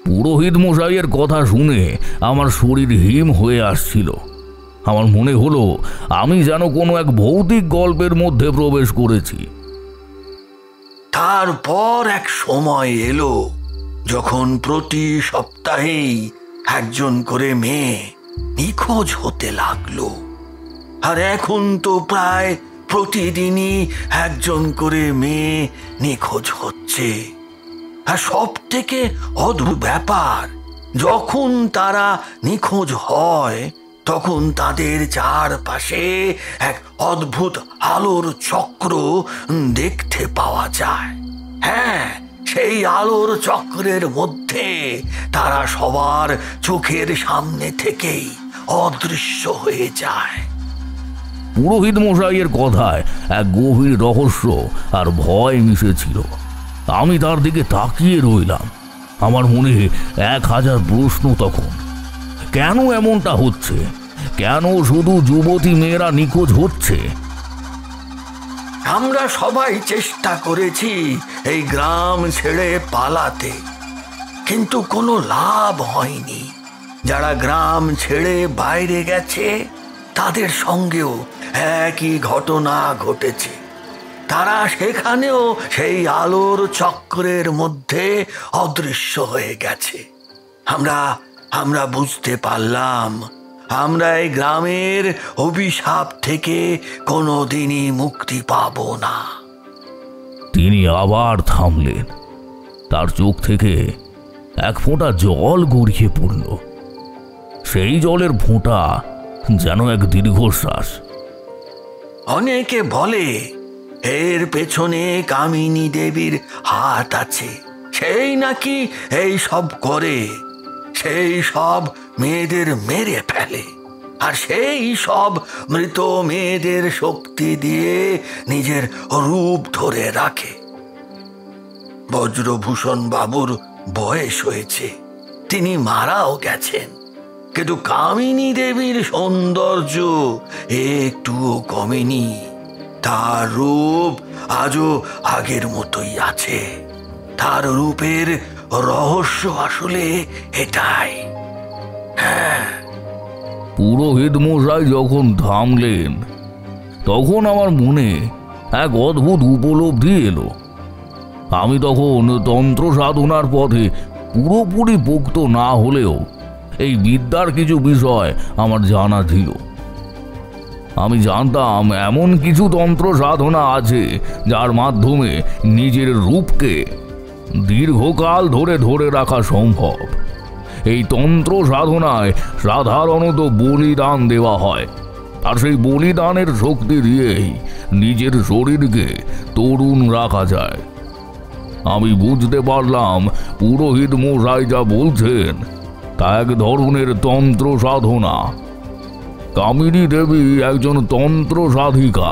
পুরোহিত মশাইয়ের কথা শুনে আমার শরীর হিম হয়ে আসছিল। আমার মনে হলো আমি যেন কোনো এক ভৌতিক গল্পের মধ্যে প্রবেশ করেছি। তারপর এক সময় এলো যখন প্রতি সপ্তাহেই একজন করে মেয়ে নিখোঁজ হতে লাগলো। আর এখন তো প্রায় প্রতিদিনই একজন করে মেয়ে নিখোঁজ হচ্ছে। আর সব থেকে অদ্ভুত ব্যাপার, যখন তারা নিখোঁজ হয় তখন তাদের চারপাশে এক অদ্ভুত আলোর চক্র দেখতে পাওয়া যায়। হ্যাঁ, সেই আলোর চক্রের মধ্যে তারা সবার চোখের সামনে থেকেই অদৃশ্য হয়ে যায়। পুরোহিত মশাইয়ের কথায় এক গভীর রহস্য আর ভয় মিশেছিল। আমি তার দিকে তাকিয়ে রইলাম। আমার মনে 1000 প্রশ্ন তখন। কেন এমনটা হচ্ছে? কেন শুধু যুবতী মেয়েরা নিখোঁজ হচ্ছে? আমরা সবাই চেষ্টা করেছি এই গ্রাম ছেড়ে পালাতে, কিন্তু কোনো লাভ হয়নি। যারা গ্রাম ছেড়ে বাইরে গেছে তাদের সঙ্গেও একই ঘটনা ঘটেছে। তারা সেখানেও সেই আলোর চক্রের মধ্যে অদৃশ্য হয়ে গেছে। আমরা বুঝতে পারলাম আমরা এই গ্রামের অভিশাপ থেকে কোনোদিনই মুক্তি পাব না। তিনি আবার থামলেন। তার চোখ থেকে এক ফোঁটা জল গড়িয়ে পড়ল। সেই জলের ফোঁটা যেন এক দীর্ঘশ্বাস। অনেকে বলে এর পেছনে কামিনী দেবীর হাত আছে। সেই নাকি এই সব করে, সেই সব মেয়েদের মেরে ফেলে, আর সেই সব মৃত মেয়েদের শক্তি দিয়ে নিজের রূপ ধরে রাখে। বজ্রভূষণ বাবুর বয়স হয়েছে, তিনি মারাও গেছেন, কিন্তু কামিনী দেবীর সৌন্দর্য একটুও কমেনি। তার রূপ আজও আগের মতোই আছে। তার রূপের রহস্য আসলে এটাই। হ্যাঁ, পুরোহিত মশাই যখন থামলেন তখন আমার মনে এক অদ্ভুত উপলব্ধি এলো। আমি তখন তন্ত্র সাধনার পথে পুরোপুরি পোক্ত না হলেও এই বিদ্যার কিছু বিষয় আমার জানা ছিল। আমি জানতাম এমন কিছু তন্ত্র সাধনা আছে যার মাধ্যমে নিজের রূপকে দীর্ঘকাল ধরে ধরে রাখা সম্ভব। এই তন্ত্র সাধনায় সাধারণত বলিদান দেওয়া হয়, আর সেই বলিদানের শক্তি দিয়েই নিজের শরীরকে তরুণ রাখা যায়। আমি বুঝতে পারলাম পুরোহিত মশাই যা বলছেন তা এক ধরনের তন্ত্র সাধনা। কামিনী দেবী একজন তন্ত্র সাধিকা।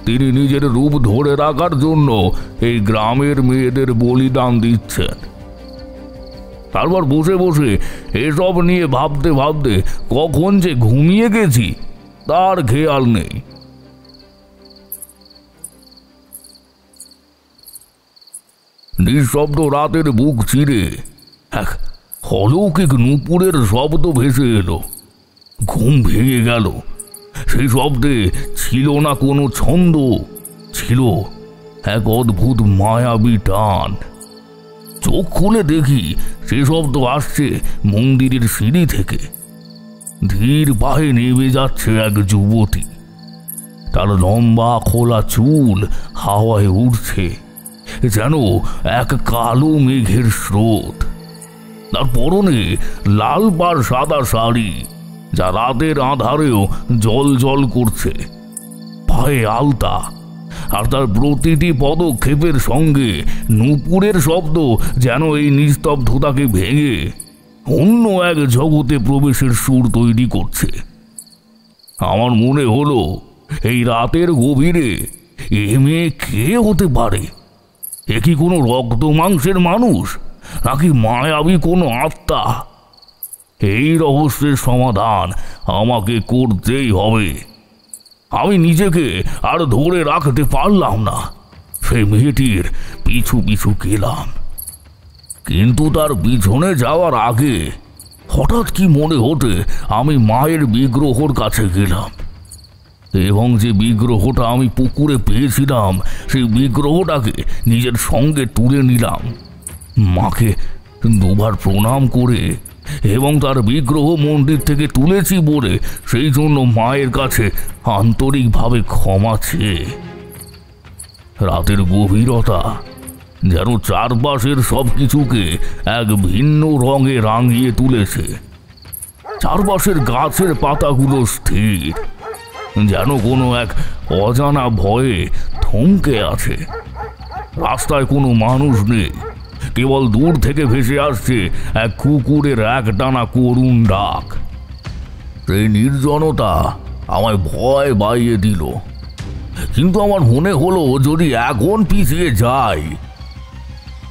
তিনি নিজের রূপ ধরে রাখার জন্য এই গ্রামের মেয়েদের বলিদান দিচ্ছেন। তারপর বসে বসে এসব নিয়ে ভাবতে ভাবতে কখন যে ঘুমিয়ে গেছি তার খেয়াল নেই। নিঃশব্দ রাতের বুক চিরে এক অলৌকিক নূপুরের শব্দ ভেসে এলো। ঘুম ভেঙে গেল। সেই শব্দে ছিল না কোনো ছন্দ, ছিল এক অদ্ভুত মায়াবী টান। চোখ খুলে দেখি সে শব্দ আসছে মন্দিরের সিঁড়ি থেকে। ধীর পায়ে নেমে যাচ্ছে এক যুবতী। তার লম্বা খোলা চুল হাওয়ায় উড়ছে যেন এক কালো মেঘের স্রোত। তার পরনে লাল পাড় সাদা শাড়ি, যা রাতের আঁধারেও জল জল করছে। পায়ে আলতা, আর তার প্রতিটি পদক্ষেপের সঙ্গে নূপুরের শব্দ যেন এই নিস্তব্ধতাকে ভেঙে অন্য এক জগতে প্রবেশের সুর তৈরি করছে। আমার মনে হলো এই রাতের গভীরে এ মেয়ে কে হতে পারে? এ কি কোনো রক্ত মাংসের মানুষ, নাকি মায়াবী কোনো আত্মা? এই রহস্যের সমাধান আমাকে করতেই হবে। আমি নিজেকে আর ধরে রাখতে পারলাম না। সেই মেয়েটির পিছু পিছু গেলাম, কিন্তু তার পিছনে যাওয়ার আগে হঠাৎ কি মনে হতে আমি মায়ের বিগ্রহর কাছে গেলাম এবং যে বিগ্রহটা আমি পুকুরে পেয়েছিলাম সেই বিগ্রহটাকে নিজের সঙ্গে তুলে নিলাম। মাকে দুবার প্রণাম করে এবং তার বিগ্রহ মন্দির থেকে তুলেছি বলে সেই জন্য মায়ের কাছে আন্তরিকভাবে ক্ষমা চেয়ে রাতের গভীরতা যেন চারপাশের সব কিছুকে এক ভিন্ন রঙে রাঙিয়ে তুলেছে। চারপাশের গাছের পাতাগুলো স্থির, যেন কোনো এক অজানা ভয়ে থমকে আছে। রাস্তায় কোনো মানুষ নেই, কেবল দূর থেকে ভেসে আসছে এক কুকুরের একটানা করুণ ডাক। সেই নির্জনতা আমায় ভয় বাইয়ে দিল, কিন্তু আমার মনে হলো যদি এখন পিছিয়ে যাই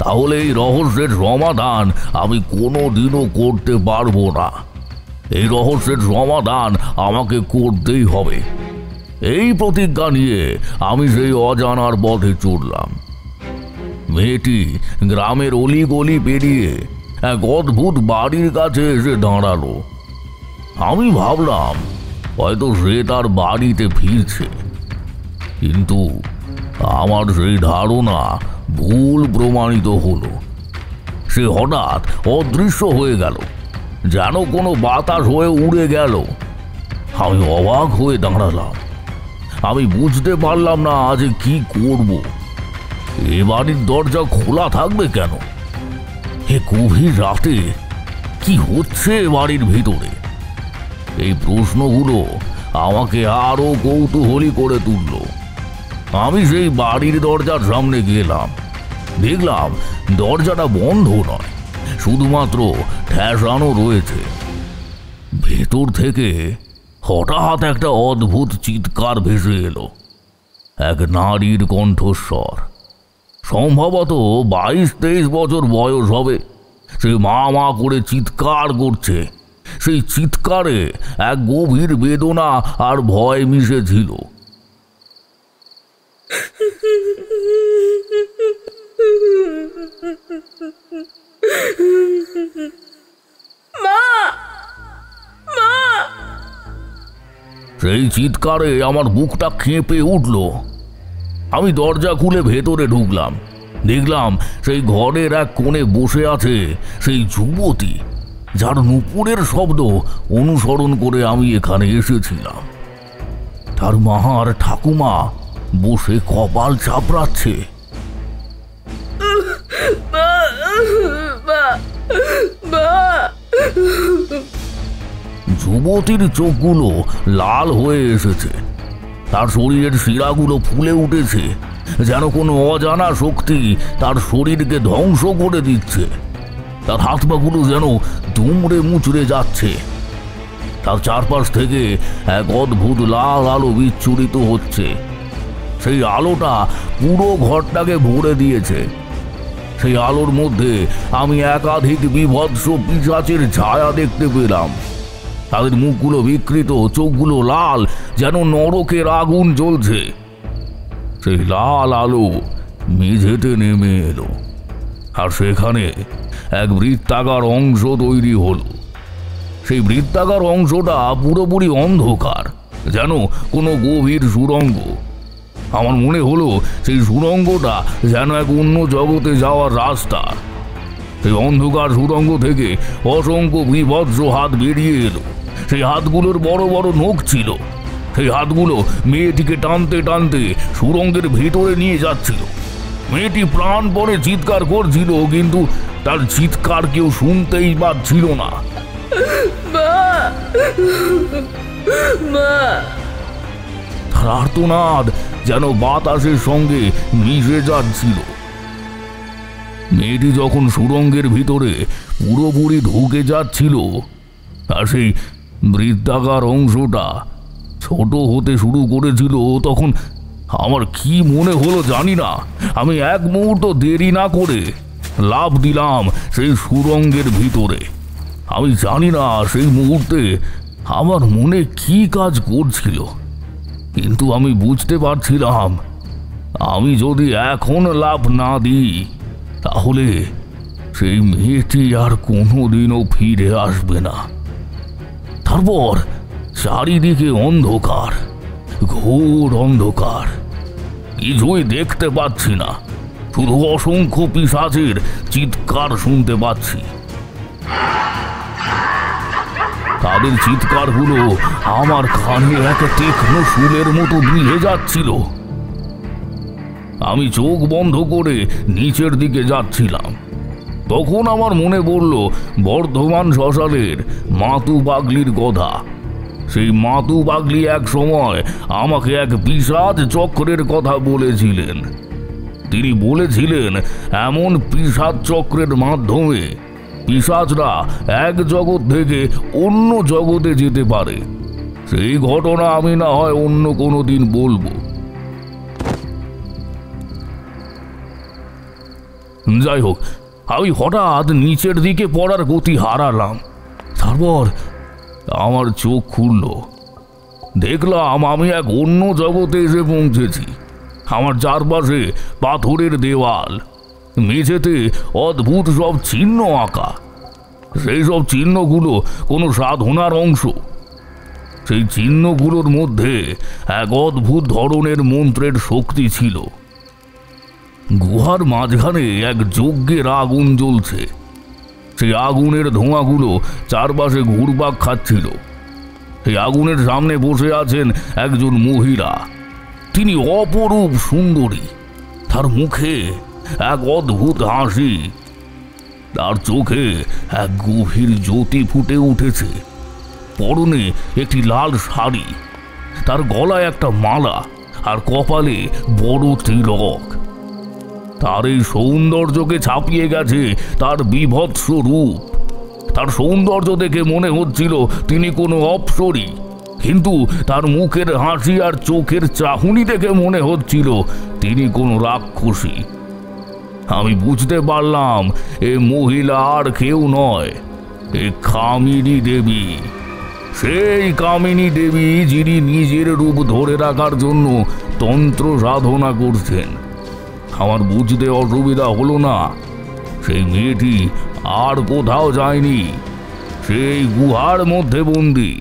তাহলে এই রহস্যের সমাধান আমি কোনো দিনও করতে পারবো না। এই রহস্যের সমাধান আমাকে করতেই হবে। এই প্রতিজ্ঞা নিয়ে আমি সেই অজানার পথে চললাম। মেয়েটি গ্রামের অলিগলি পেরিয়ে এক অদ্ভুত বাড়ির কাছে এসে দাঁড়ালো। আমি ভাবলাম হয়তো সে তার বাড়িতে ফিরছে, কিন্তু আমার সেই ধারণা ভুল প্রমাণিত হলো। সে হঠাৎ অদৃশ্য হয়ে গেল, যেন কোনো বাতাস হয়ে উড়ে গেল। আমি অবাক হয়ে দাঁড়ালাম। আমি বুঝতে পারলাম না আজ কি করব। এ বাড়ির দরজা খোলা থাকবে কেন? এ গভীর রাতে কি হচ্ছে বাড়ির ভিতরে? এই প্রশ্নগুলো আমাকে আরো কৌতূহলী করে তুলল। আমি সেই বাড়ির দরজার সামনে গেলাম। দেখলাম দরজাটা বন্ধ নয়, শুধুমাত্র ঠেসানো রয়েছে। ভেতর থেকে হঠাৎ একটা অদ্ভুত চিৎকার ভেসে এলো। এক নারীর কণ্ঠস্বর, সম্ভবত 22-23 বছর বয়স হবে। সে মা মা করে চিৎকার করছে। সেই চিৎকারে এক গভীর বেদনা আর ভয় মিশেছিল। সেই চিৎকারে আমার বুকটা কেঁপে উঠল। আমি দরজা খুলে ভেতরে ঢুকলাম। দেখলাম সেই ঘরের এক কোণে বসে আছে সেই যুবতী যার নূপুরের শব্দ অনুসরণ করে আমি এখানে এসেছিলাম। তার মা আর ঠাকুমা বসে কপাল চাপড়াচ্ছে। যুবতীর চোখগুলো লাল হয়ে এসেছে, তার শরীরের শিরাগুলো ফুলে উঠেছে, যেন কোনো অজানা শক্তি তার শরীরকে ধ্বংস করে দিচ্ছে। তার হাত পাগুলো যেন দুমড়ে মুচড়ে যাচ্ছে। তার চারপাশ থেকে এক অদ্ভুত লাল আলো বিচ্ছুরিত হচ্ছে। সেই আলোটা পুরো ঘরটাকে ভরে দিয়েছে। সেই আলোর মধ্যে আমি একাধিক বিভৎস পিশাচের ছায়া দেখতে পেলাম। তাদের মুখগুলো বিকৃত, চোখগুলো লাল, যেন নরকের আগুন জ্বলছে। সেই লাল আলো মেঝেতে নেমে এলো, আর সেখানে এক বৃত্তাকার অংশ তৈরি হলো। সেই বৃত্তাকার অংশটা পুরোপুরি অন্ধকার, যেন কোনো গভীর সুড়ঙ্গ। আমার মনে হলো সেই সুড়ঙ্গটা যেন এক অন্য জগতে যাওয়ার রাস্তা। সেই অন্ধকার সুড়ঙ্গ থেকে অসংখ্য বিভৎস হাত বেরিয়ে এলো। সেই হাতগুলোর বড় বড় নখ ছিল। সেই হাতগুলো মেয়েটিকে টানতে টানতে সুড়ঙ্গের ভিতরে নিয়ে যাচ্ছিল। মেয়েটি প্রাণপণে চিৎকার করছিল, কিন্তু তার চিৎকার কেউ শুনতেই পাচ্ছিল না। তার আর্তনাদ যেন বাতাসের সঙ্গে মিশে যাচ্ছিল। মেয়েটি যখন সুড়ঙ্গের ভিতরে পুরোপুরি ঢুকে যাচ্ছিল, আর সেই বৃত্তাকার অংশটা ছোট হতে শুরু করেছিল, তখন আমার কি মনে হলো জানি না। আমি এক মুহূর্ত দেরি না করে লাফ দিলাম সেই সুড়ঙ্গের ভিতরে। আমি জানি না সেই মুহূর্তে আমার মনে কি কাজ করছিল, কিন্তু আমি বুঝতে পারছিলাম আমি যদি এখন লাফ না দিই তাহলে সেই মেয়েটি আর কোনোদিনও ফিরে আসবে না। তারপর চারিদিকে অন্ধকার, ঘোর অন্ধকার, কিছুই দেখতে পাচ্ছি না, শুধু অসংখ্য পিশাচের চিৎকার শুনতে পাচ্ছি। তাদের চিৎকারগুলো আমার কানে এক তীক্ষ্ণ শুলের মতো বিঁধে যাচ্ছিল। আমি চোখ বন্ধ করে নিচের দিকে যাচ্ছিলাম। তখন আমার মনে পড়ল বর্ধমান শ্মশানের মাতু পাগলির কথা। সেই মাতু পাগলি এক সময় আমাকে এক পিশাচ চক্রের কথা বলেছিলেন। তিনি বলেছিলেন এমন পিশাচ চক্রের মাধ্যমে পিশাচরা এক জগৎ থেকে অন্য জগতে যেতে পারে। সেই ঘটনা আমি না হয় অন্য কোনো দিন বলবো। যাই হোক, আমি হঠাৎ নিচের দিকে পড়ার গতি হারালাম। তারপর আমার চোখ খুলল। দেখলাম আমি এক অন্য জগতে এসে পৌঁছেছি। আমার চারপাশে পাথরের দেওয়াল, মেঝেতে অদ্ভুত সব চিহ্ন আঁকা। সেই সব চিহ্নগুলো কোনো সাধনার অংশ। সেই চিহ্নগুলোর মধ্যে এক অদ্ভুত ধরনের মন্ত্রের শক্তি ছিল। গুহার মাঝখানে এক যজ্ঞের আগুন জ্বলছে। সেই আগুনের ধোঁয়াগুলো চারপাশে ঘুরপাক খাচ্ছিল। সেই আগুনের সামনে বসে আছেন একজন মহিলা। তিনি অপরূপ সুন্দরী। তার মুখে এক অদ্ভুত হাসি। তার চোখে এক গভীর জ্যোতি ফুটে উঠেছে। পরনে একটি লাল শাড়ি, তার গলায় একটা মালা, আর কপালে বড় তিলক। তার এই সৌন্দর্যকে ছাপিয়ে গেছে তার বিভৎস রূপ। তার সৌন্দর্য দেখে মনে হচ্ছিল তিনি কোনো অপ্সরী, কিন্তু তার মুখের হাসি আর চোখের চাহনি দেখে মনে হচ্ছিল তিনি কোনো রাক্ষসী। আমি বুঝতে পারলাম এ মহিলা আর কেউ নয়, এ কামিনী দেবী। সেই কামিনী দেবী যিনি নিজের রূপ ধরে রাখার জন্য তন্ত্র সাধনা করছেন। আমার বুঝতে অসুবিধা হলো না, সেই মেয়েটি আর কোথাও যায়নি, সেই গুহার মধ্যে বন্দী।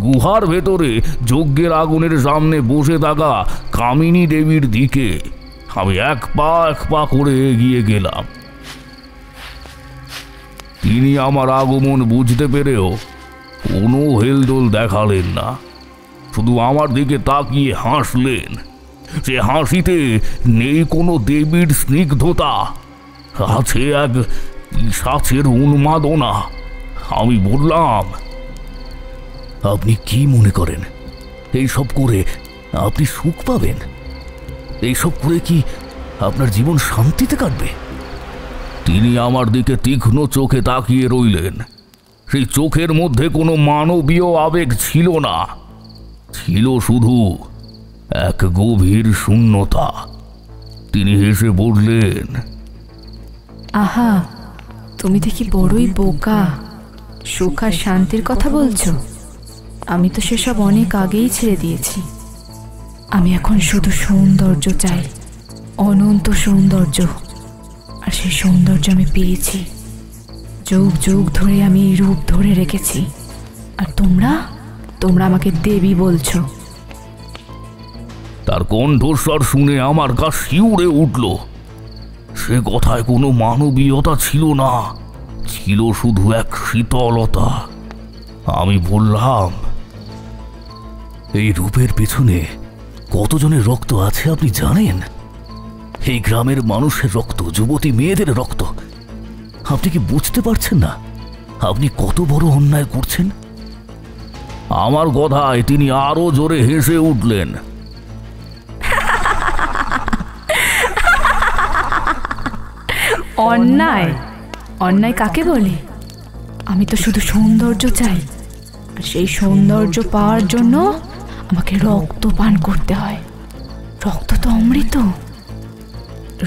গুহার ভেতরে যজ্ঞের আগুনের সামনে বসে থাকা কামিনী দেবীর দিকে আমি এক পা করে এগিয়ে গেলাম। তিনি আমার আগমন বুঝতে পেরেও কোনো হেলদোল দেখালেন না, শুধু আমার দিকে তাকিয়ে হাসলেন। সে হাসিতে নেই কোনো দেবীর স্নিগ্ধতা, আছে এক পিশাচের উন্মাদনা। আমি বললাম, আপনি কি মনে করেন এইসব করে আপনি সুখ পাবেন? এইসব করে কি আপনার জীবন শান্তিতে কাটবে? তিনি আমার দিকে তীক্ষ্ণ চোখে তাকিয়ে রইলেন। সেই চোখের মধ্যে কোনো মানবীয় আবেগ ছিল না, ছিল শুধু এক গভীর শূন্যতা। তিনি হেসে বললেন, আহা, তুমি দেখি বড়ই বোকা। সুখ আর শান্তির কথা বলছো? আমি তো সেসব অনেক আগেই ছেড়ে দিয়েছি। আমি এখন শুধু সৌন্দর্য চাই, অনন্ত সৌন্দর্য। আর সেই সৌন্দর্য আমি পেয়েছি। যুগ যুগ ধরে আমি এই রূপ ধরে রেখেছি। আর তোমরা আমাকে দেবী বলছো। তার কণ্ঠস্বর শুনে আমার গা শিউরে উঠল। সে কথায় কোনো মানবীয়তা ছিল না, ছিল শুধু এক শীতলতা। আমি বললাম, এই রূপের পেছনে কতজনের রক্ত আছে আপনি জানেন? এই গ্রামের মানুষের রক্ত, যুবতী মেয়েদের রক্ত। আপনি কি বুঝতে পারছেন না আপনি কত বড় অন্যায় করছেন? আমার কথায় তিনি আরো জোরে হেসে উঠলেন। অন্যায়? অন্যায় কাকে বলে? আমি তো শুধু সৌন্দর্য চাই। আর সেই সৌন্দর্য পাওয়ার জন্য আমাকে রক্ত পান করতে হয়। রক্ত তো অমৃত।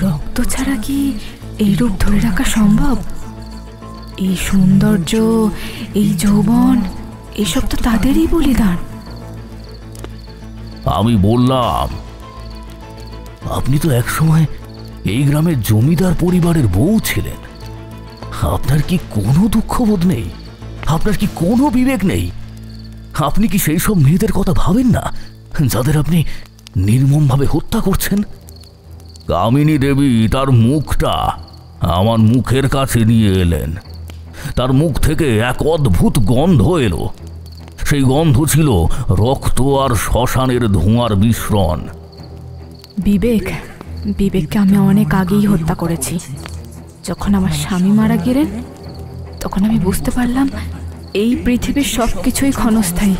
রক্ত ছাড়া কি এই রূপ ধরে রাখা সম্ভব? এই সৌন্দর্য, এই যৌবন, এসব তো তাদেরই বলিদান। আমি বললাম, আপনি তো একসময় এই গ্রামের জমিদার পরিবারের বউ ছিলেন। আপনার কি কোনো দুঃখবোধ নেই? আপনার কি কোনো বিবেক নেই? আপনি কি সেই সব মেয়েদের কথা ভাবেন না যাদের আপনি নির্মমভাবে হত্যা করছেন? কামিনী দেবী তার মুখটা আমার মুখের কাছে নিয়ে এলেন। তার মুখ থেকে এক অদ্ভুত গন্ধ এলো। সেই গন্ধ ছিল রক্ত আর শ্মশানের ধোঁয়ার মিশ্রণ। বিবেককে আমি অনেক আগেই হত্যা করেছি। যখন আমার স্বামী মারা গেলেন, তখন আমি বুঝতে পারলাম এই পৃথিবীর সব কিছুই ক্ষণস্থায়ী।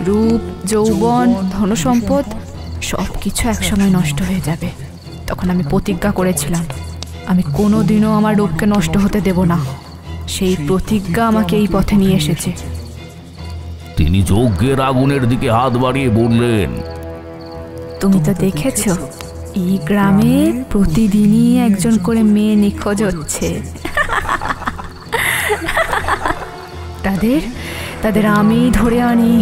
রূপ, যৌবন, ধনসম্পদ সব কিছু একসময় নষ্ট হয়ে যাবে। তখন আমি প্রতিজ্ঞা করেছিলাম আমি কোনোদিনও আমার রূপকে নষ্ট হতে দেব না। সেই প্রতিজ্ঞা আমাকে এই পথে নিয়ে এসেছে। তিনি যজ্ঞের আগুনের দিকে হাত বাড়িয়ে বললেন, তুমি তো দেখেছো এই গ্রামে প্রতিদিনই একজন করে মেয়ে নিখোঁজ হচ্ছে। তাদের আমি ধরে আনি,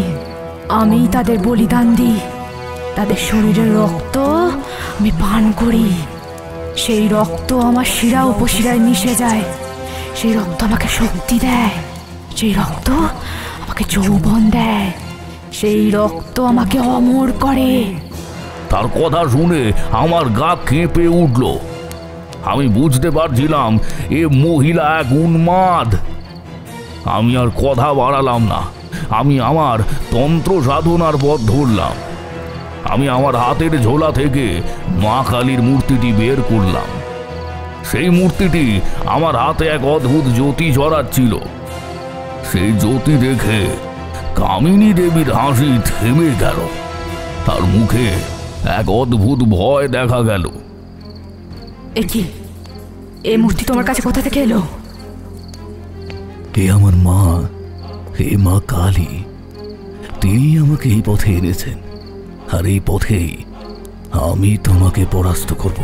আমি তাদের বলিদান দিই। তাদের শরীরের রক্ত আমি পান করি। সেই রক্ত আমার শিরা উপশিরায় মিশে যায়। সেই রক্ত আমাকে শক্তি দেয়। সেই রক্ত আমাকে যৌবন দেয়। সেই রক্ত আমাকে অমর করে। তার কথা শুনে আমার গা কেঁপে উঠল। আমি বুঝতে পারছিলাম এ মহিলা এক উন্মাদ। আমি আর কথা বাড়ালাম না। আমি আমার তন্ত্র সাধনার পথ ধরলাম। আমি আমার হাতের ঝোলা থেকে মা কালীর মূর্তিটি বের করলাম। সেই মূর্তিটি আমার হাতে এক অদ্ভুত জ্যোতি ঝরাচ্ছিল। সেই জ্যোতি দেখে কামিনী দেবীর হাসি থেমে গেল। তার মুখে এক অদ্ভুত ভয় দেখা গেল। এই মূর্তি তোমার কাছে কোথা থেকে এলো? এ আমার মা, হে মা কালী। তিনি আমাকে এই পথে এনেছেন, আর এই পথেই আমি তোমাকে পরাস্ত করব।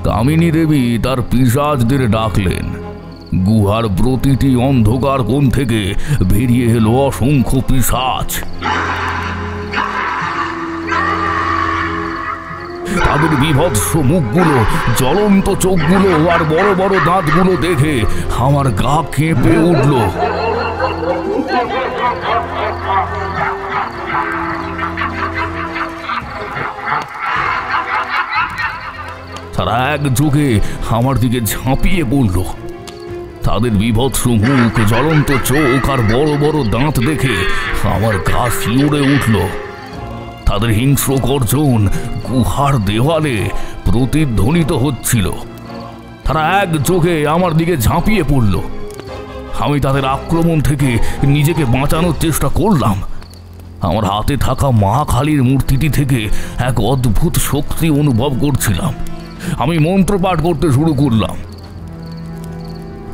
কামিনী দেবী তার পিশাচদের ডাকলেন। গুহার প্রতিটি অন্ধকার কোণ থেকে বেরিয়ে এলো অসংখ্য পিশাচ। তাদের বিভৎস মুখগুলো, জ্বলন্ত চোখগুলো আর বড় বড় দাঁতগুলো দেখে আমার গা কেঁপে উঠল। তারা একযোগে আমার দিকে ঝাঁপিয়ে পড়ল। তাদের বিভৎস মুখ, জ্বলন্ত চোখ আর বড় বড় দাঁত দেখে আমার গা শিউরে উঠল। তাদের হিংস্র গর্জন গুহার দেওয়ালে প্রতিধ্বনিত হচ্ছিল। তারা একযোগে আমার দিকে ঝাঁপিয়ে পড়ল। আমি তাদের আক্রমণ থেকে নিজেকে বাঁচানোর চেষ্টা করলাম। আমার হাতে থাকা মা কালীর মূর্তিটি থেকে এক অদ্ভুত শক্তি অনুভব করছিলাম। আমি মন্ত্রপাঠ করতে শুরু করলাম।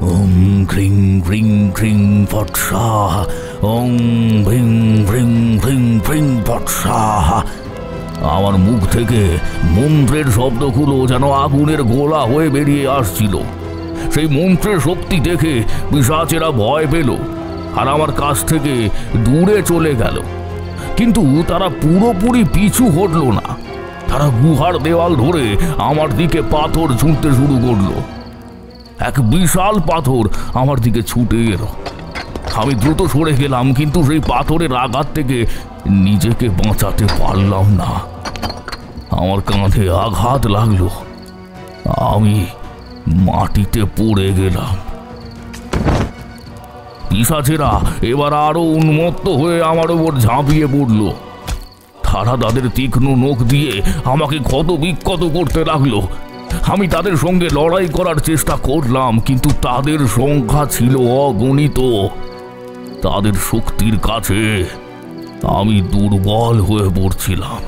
ওম ক্রিং ক্রিং ক্রিং ফট স্বাহা, ওম ভ্রিং ভ্রিং ভ্রিং ভ্রিং ফট স্বাহা। আমার মুখ থেকে মন্ত্রের শব্দগুলো যেন আগুনের গোলা হয়ে বেরিয়ে আসছিল। সেই মন্ত্রের শক্তি দেখে পিশাচেরা ভয় পেল আর আমার কাছ থেকে দূরে চলে গেল। কিন্তু তারা পুরোপুরি পিছু হটল না। তারা গুহার দেওয়াল ধরে আমার দিকে পাথর ছুঁড়তে শুরু করলো। এক বিশাল পাথর আমার দিকে ছুটে এলো। আমি দ্রুত সরে গেলাম, কিন্তু সেই পাথরের আঘাত থেকে নিজেকে বাঁচাতে পারলাম না। আমার কাঁধে আঘাত লাগলো, আমি মাটিতে পড়ে গেলাম। পিশাচেরা এবার আরো উন্মত্ত হয়ে আমার উপর ঝাঁপিয়ে পড়ল। তারা তাদের তীক্ষ্ণ নখ দিয়ে আমাকে ক্ষত বিক্ষত করতে লাগলো। আমি তাদের সঙ্গে লড়াই করার চেষ্টা করলাম, কিন্তু তাদের সংখ্যা ছিল অগণিত। তাদের শক্তির কাছে আমি দুর্বল হয়ে পড়ছিলাম।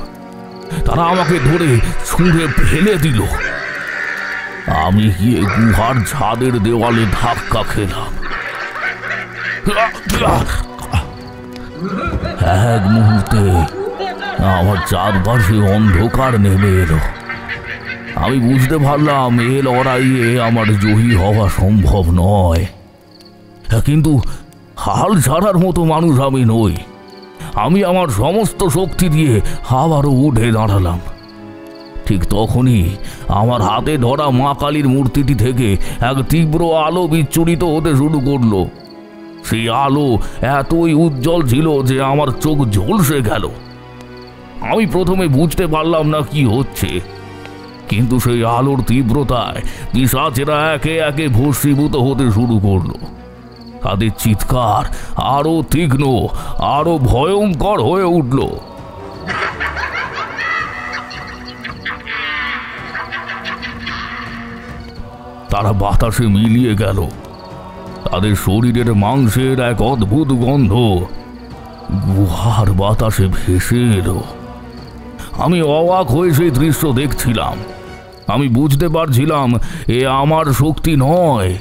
তারা আমাকে ধরে ছুঁড়ে ফেলে দিল। আমি গিয়ে গুহার ছাদের দেওয়ালে ধাক্কা খেলাম। এক মুহূর্তে আমার চারপাশে অন্ধকার নেমে এলো। আমি বুঝতে পারলাম এ লড়াইয়ে আমার জয়ী হওয়া সম্ভব নয়। কিন্তু হাল ছাড়ার মতো মানুষ আমি নই। আমি আমার সমস্ত শক্তি দিয়ে আবারও উঠে দাঁড়ালাম। ঠিক তখনই আমার হাতে ধরা মা কালীর মূর্তিটি থেকে এক তীব্র আলো বিচ্ছুরিত হতে শুরু করলো। সেই আলো এতই উজ্জ্বল ছিল যে আমার চোখ ঝলসে গেল। আমি প্রথমে বুঝতে পারলাম না কি হচ্ছে, কিন্তু সেই আলোর তীব্রতায় পিশাচেরা একে একে ভস্মীভূত হতে শুরু করলো। তাদের চিৎকার আরো তীক্ষ্ণ, আরো ভয়ঙ্কর হয়ে উঠল। তারা বাতাসে মিলিয়ে গেল। তাদের শরীরের মাংসের এক অদ্ভুত গন্ধ গুহার বাতাসে ভেসে এলো। আমি অবাক হয়ে সেই দৃশ্য দেখছিলাম। আমি বুঝতে পারছিলাম এ আমার শক্তি নয়,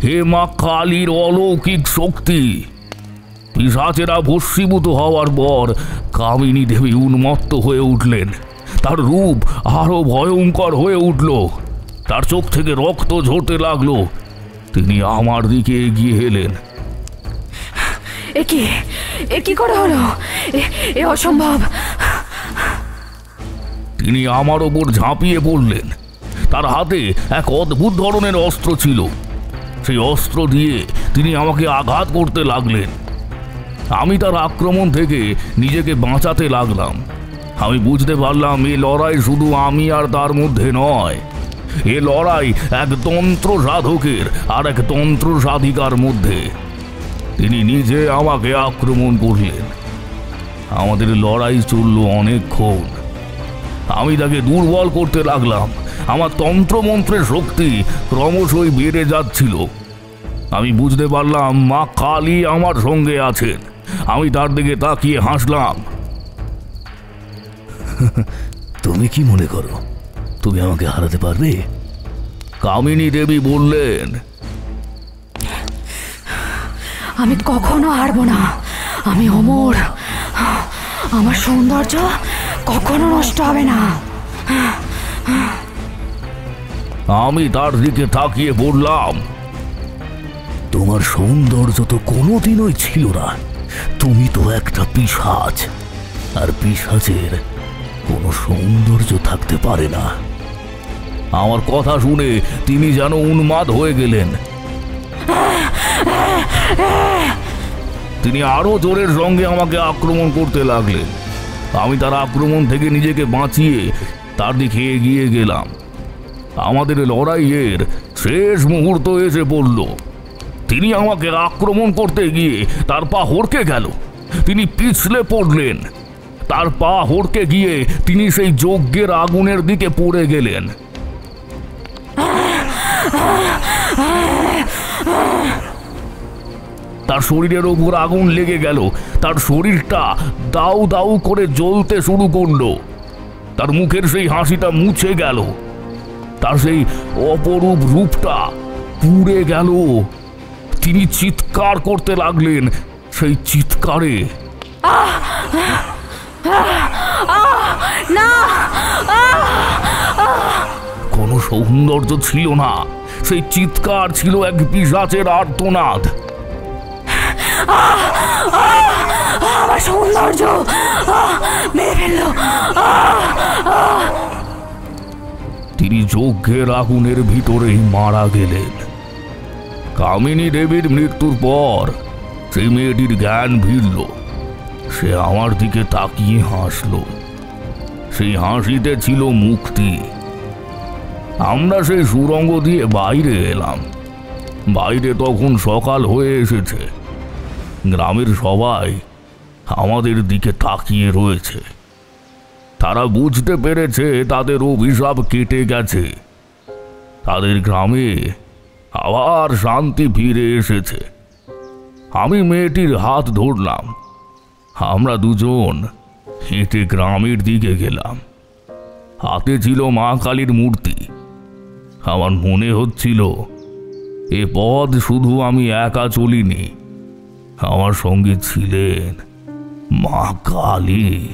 হে মা কালীর অলৌকিক শক্তি। পিশাচেরা ভস্মীভূত হওয়ার পর কামিনী দেবী উন্মত্ত হয়ে উঠলেন। তার রূপ আরো ভয়ঙ্কর হয়ে উঠল। তার চোখ থেকে রক্ত ঝরতে লাগলো। তিনি আমার দিকে এগিয়ে এলেন। এ কি করে হলো? এ অসম্ভব। তিনি আমার ওপর ঝাঁপিয়ে পড়লেন। তার হাতে এক অদ্ভুত ধরনের অস্ত্র ছিল। সেই অস্ত্র দিয়ে তিনি আমাকে আঘাত করতে লাগলেন। আমি তার আক্রমণ থেকে নিজেকে বাঁচাতে লাগলাম। আমি বুঝতে পারলাম এই লড়াই শুধু আমি আর তার মধ্যে নয়, এ লড়াই এক তন্ত্র সাধকের আর এক তন্ত্র সাধিকার মধ্যে। তিনি নিজে আমাকে আক্রমণ করলেন। আমাদের লড়াই চলল অনেকক্ষণ। আমি তাকে দুর্বল করতে লাগলাম। আমার তন্ত্রমন্ত্রের শক্তি ক্রমশই বেড়ে যাচ্ছিল। আমি বুঝতে পারলাম মা কালী আমার সঙ্গে আছেন। আমি তার দিকে তাকিয়ে হাসলাম। তুমি কি মনে করো তুমি আমাকে হারাতে পারবে? কামিনী দেবী বললেন, আমি কখনো হারবো না। আমি অমর। আমার সৌন্দর্য কখনো নষ্ট হবে না। আমি তার দিকে তাকিয়ে বললাম, তোমার সৌন্দর্য তো কোনোদিনই ছিল না। তুমি তো একটা পিশাচ, আর পিশাচের কোনো সৌন্দর্য থাকতে পারে না। আমার কথা শুনে তিনি যেন উন্মাদ হয়ে গেলেন। তিনি আরো জোরের সঙ্গে আমাকে আক্রমণ করতে লাগলেন। আমি তার আক্রমণ থেকে নিজেকে বাঁচিয়ে তার দিকে এগিয়ে গেলাম। আমাদের লড়াইয়ের শেষ মুহূর্ত এসে পড়ল। তিনি আমাকে আক্রমণ করতে গিয়ে তার পা হড়কে গেল। তিনি পিছলে পড়লেন। তার পা হড়কে গিয়ে তিনি সেই যজ্ঞের আগুনের দিকে পড়ে গেলেন। তার শরীরের ওপর আগুন লেগে গেল। তার শরীরটা দাউ দাউ করে জ্বলতে শুরু করলো। তার মুখের সেই হাসিটা মুছে গেল। তার সেই অপরূপ রূপটা পুড়ে গেল। তিনি চিৎকার করতে লাগলেন। সেই চিৎকারে কোনো সৌন্দর্য ছিল না। সেই চিৎকার ছিল এক পিশাচের আর্তনাদ। আমার সৌন্দর্য মেরে ফেললো। তিনি যজ্ঞের আগুনের ভিতরেই মারা গেলেন। কামিনী দেবীর মৃত্যুর পর সেই মেয়েটির জ্ঞান ফিরল। সে আমার দিকে তাকিয়ে হাসল। সেই হাসিতে ছিল মুক্তি। আমরা সেই সুড়ঙ্গ দিয়ে বাইরে এলাম। বাইরে তখন সকাল হয়ে এসেছে। গ্রামের সবাই আমাদের দিকে তাকিয়ে রয়েছে। তারা বুঝতে পেরেছে তাদের অভিশাপ কেটে গেছে। তাদের গ্রামে আবার শান্তি ফিরে এসেছে। আমি মেয়েটির হাত ধরলাম। আমরা দুজন হেঁটে গ্রামের দিকে গেলাম। হাতে ছিল মা কালীর মূর্তি। আমার মনে হচ্ছিল এ পথ শুধু আমি একা চলিনি, আমার সঙ্গে ছিলেন মা কালী।